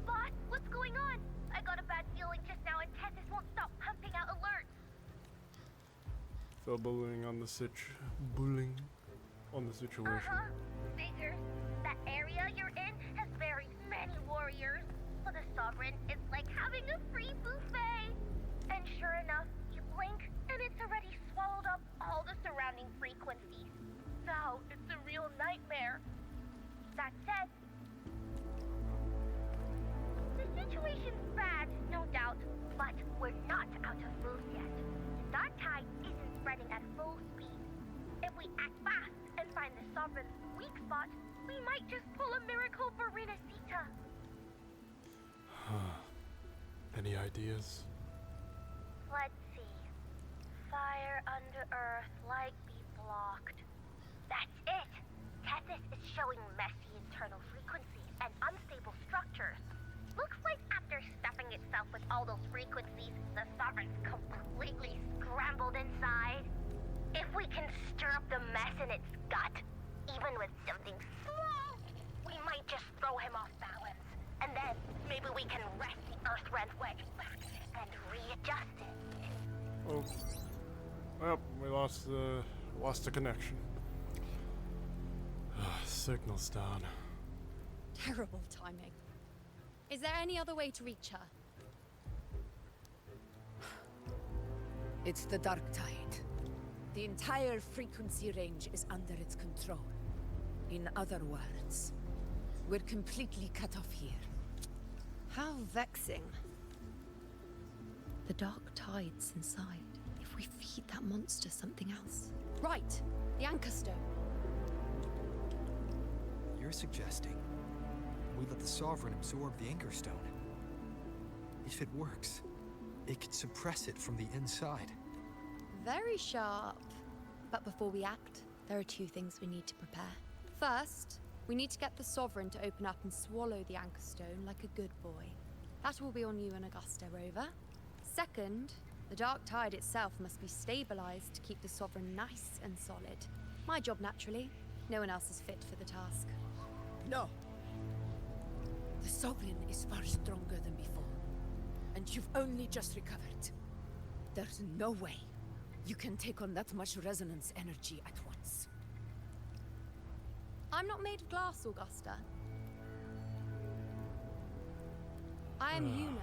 Boss, what's going on? I got a bad feeling just now and Tessus won't stop pumping out alerts. Feel bullying on the situation. Figures. That area you're in has very many warriors. For the Sovereign, it's like having a free buffet. And sure enough, you blink and it's already swallowed up all the surrounding frequencies. Now it's a real nightmare. That said, the situation's bad, no doubt, but we're not out of moves yet. The dark tide isn't spreading at full speed. If we act fast and find the Sovereign's weak spot, we might just pull a miracle for Renacita. Any ideas? Let's see. Fire under earth, light be blocked. That's it! Tessus is showing messy internal frequencies and unstable structures. Looks like after stuffing itself with all those frequencies, the Sovereign's completely scrambled inside. If we can stir up the mess in its gut, even with something small, we might just throw him off balance. And then maybe we can wrest the Earth-Rend wedge back and readjust it. Oh. Well, we lost the connection. Signal's down. Terrible timing. Is there any other way to reach her? It's the dark tide. The entire frequency range is under its control. In other words, we're completely cut off here. How vexing. The dark tide's inside. If we feed that monster something else. Right, the Anchor Stone. You're suggesting we let the Sovereign absorb the Anchor Stone. If it works, it could suppress it from the inside. Very sharp. But before we act, there are two things we need to prepare. First, we need to get the Sovereign to open up and swallow the Anchor Stone like a good boy. That will be on you and Augusta, Rover. Second, the Dark Tide itself must be stabilized to keep the Sovereign nice and solid. My job, naturally. No one else is fit for the task. No. The Sovereign is far stronger than before. And you've only just recovered. There's no way you can take on that much resonance energy at once. I'm not made of glass, Augusta. I am Una,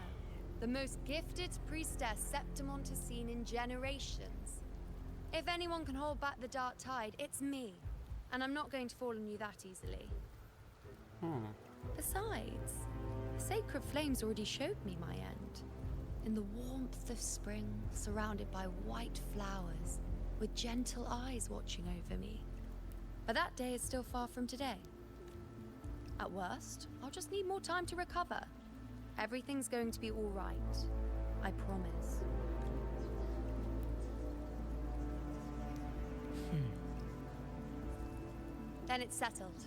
the most gifted priestess Septimont has seen in generations. If anyone can hold back the Dark Tide, it's me. And I'm not going to fall on you that easily. Besides, the sacred flames already showed me my end. In the warmth of spring, surrounded by white flowers, with gentle eyes watching over me. But that day is still far from today. At worst, I'll just need more time to recover. Everything's going to be all right. I promise. Then it's settled.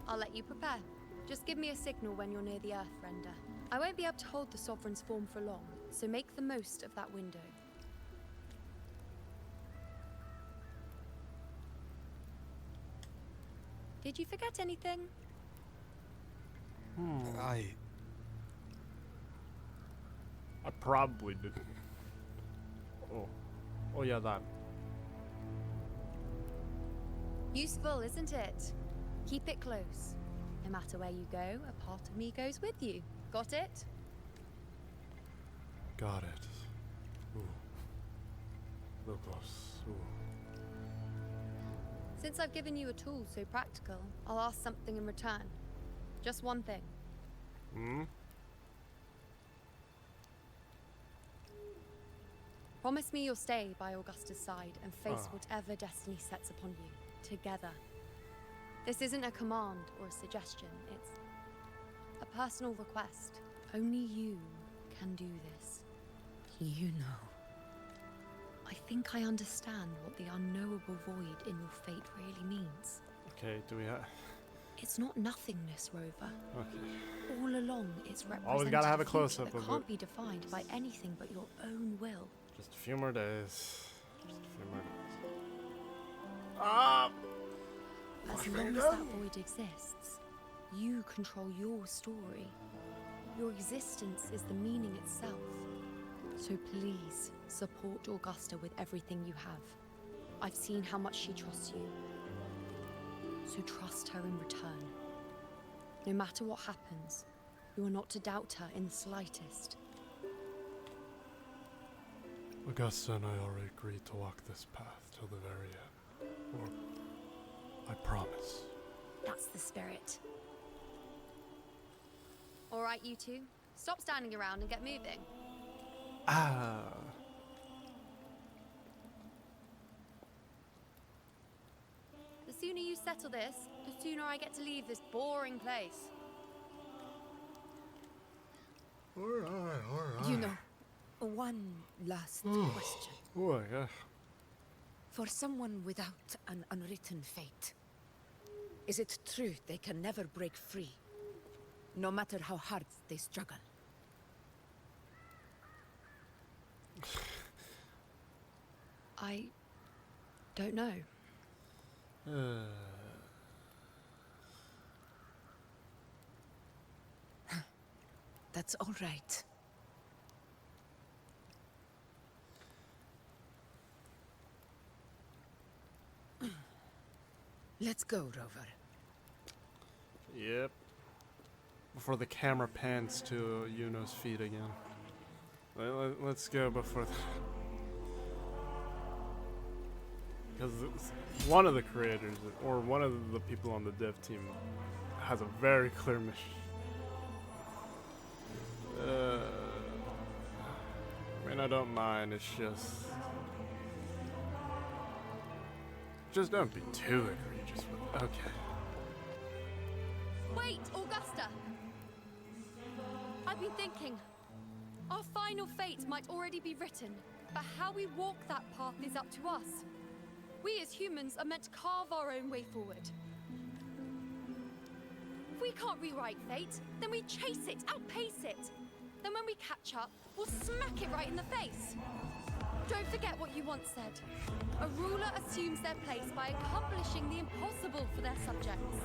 I'll let you prepare. Just give me a signal when you're near the Earthrender. I won't be able to hold the Sovereign's form for long, so make the most of that window. Did you forget anything? I probably did. Oh yeah, that. Useful, isn't it? Keep it close. No matter where you go, a part of me goes with you. Got it? Got it. Ooh. Real close. Ooh. Since I've given you a tool so practical, I'll ask something in return. Just one thing. Promise me you'll stay by Augusta's side and face whatever destiny sets upon you, together. This isn't a command or a suggestion, it's a personal request. Only you can do this. You know. I think I understand what the unknowable void in your fate really means. Okay, do we have... It's not nothingness, Rover. Okay. All along, it's represented Always gotta have a future close-up that of can't it. be defined by anything but your own will. Just a few more days. Just a few more days. Ah! As long as that void exists, you control your story. Your existence is the meaning itself. So please, support Augusta with everything you have. I've seen how much she trusts you. So trust her in return. No matter what happens, you are not to doubt her in the slightest. Augusta and I already agreed to walk this path till the very end. Or, I promise. That's the spirit. All right, you two. Stop standing around and get moving. The sooner you settle this, the sooner I get to leave this boring place. Alright. You know, one last question. Oh, yeah. For someone without an unwritten fate, is it true they can never break free, no matter how hard they struggle? I don't know. That's all right. Let's go, Rover. Yep. Before the camera pans to Yuno's feet again. Let's go before because one of the creators or one of the people on the dev team has a very clear mission. I mean, I don't mind. It's just don't be too egregious with it. Okay. Wait, Augusta! I've been thinking. Our final fate might already be written, but how we walk that path is up to us. We as humans are meant to carve our own way forward. If we can't rewrite fate, then we chase it, outpace it. Then when we catch up, we'll smack it right in the face. Don't forget what you once said. A ruler assumes their place by accomplishing the impossible for their subjects.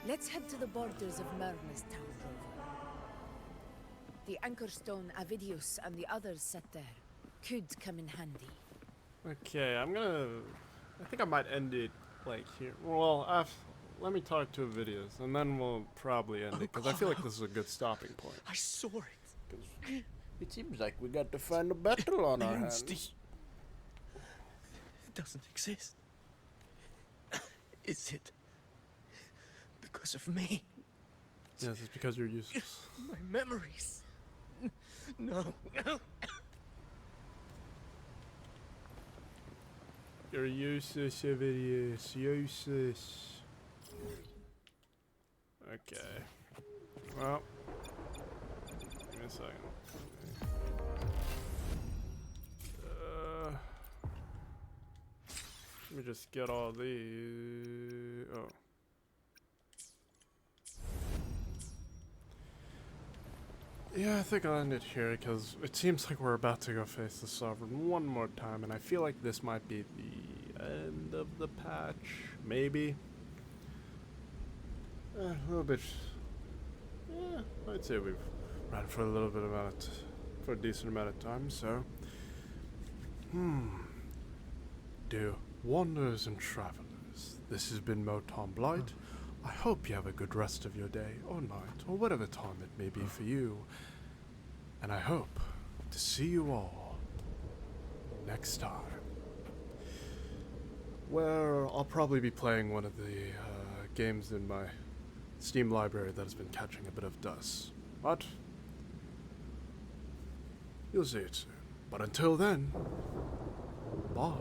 Let's head to the borders of Murmurstown, Rover. The anchor stone Avidius and the others set there could come in handy. Okay, I think I might end it like here. Well, let me talk to Avidius, and then we'll probably end it, because I feel like this is a good stopping point. I saw it. It seems like we got to find a battle on our hands. It doesn't exist. Is it? Because of me? Yes, it's because you're useless. My memories. No. You're useless, Avidius. Useless. Okay. Well. Give me a second. Let me just get all these. Oh. Yeah, I think I'll end it here because it seems like we're about to go face the Sovereign one more time, and I feel like this might be the end of the patch. Maybe. A little bit. Yeah, I'd say we've run for a little bit for a decent amount of time, so. Dear wanderers and travelers, this has been Moton Blight. I hope you have a good rest of your day or night or whatever time it may be for you. And I hope to see you all next time. Where I'll probably be playing one of the games in my Steam library that has been catching a bit of dust. But you'll see it soon. But until then, bye.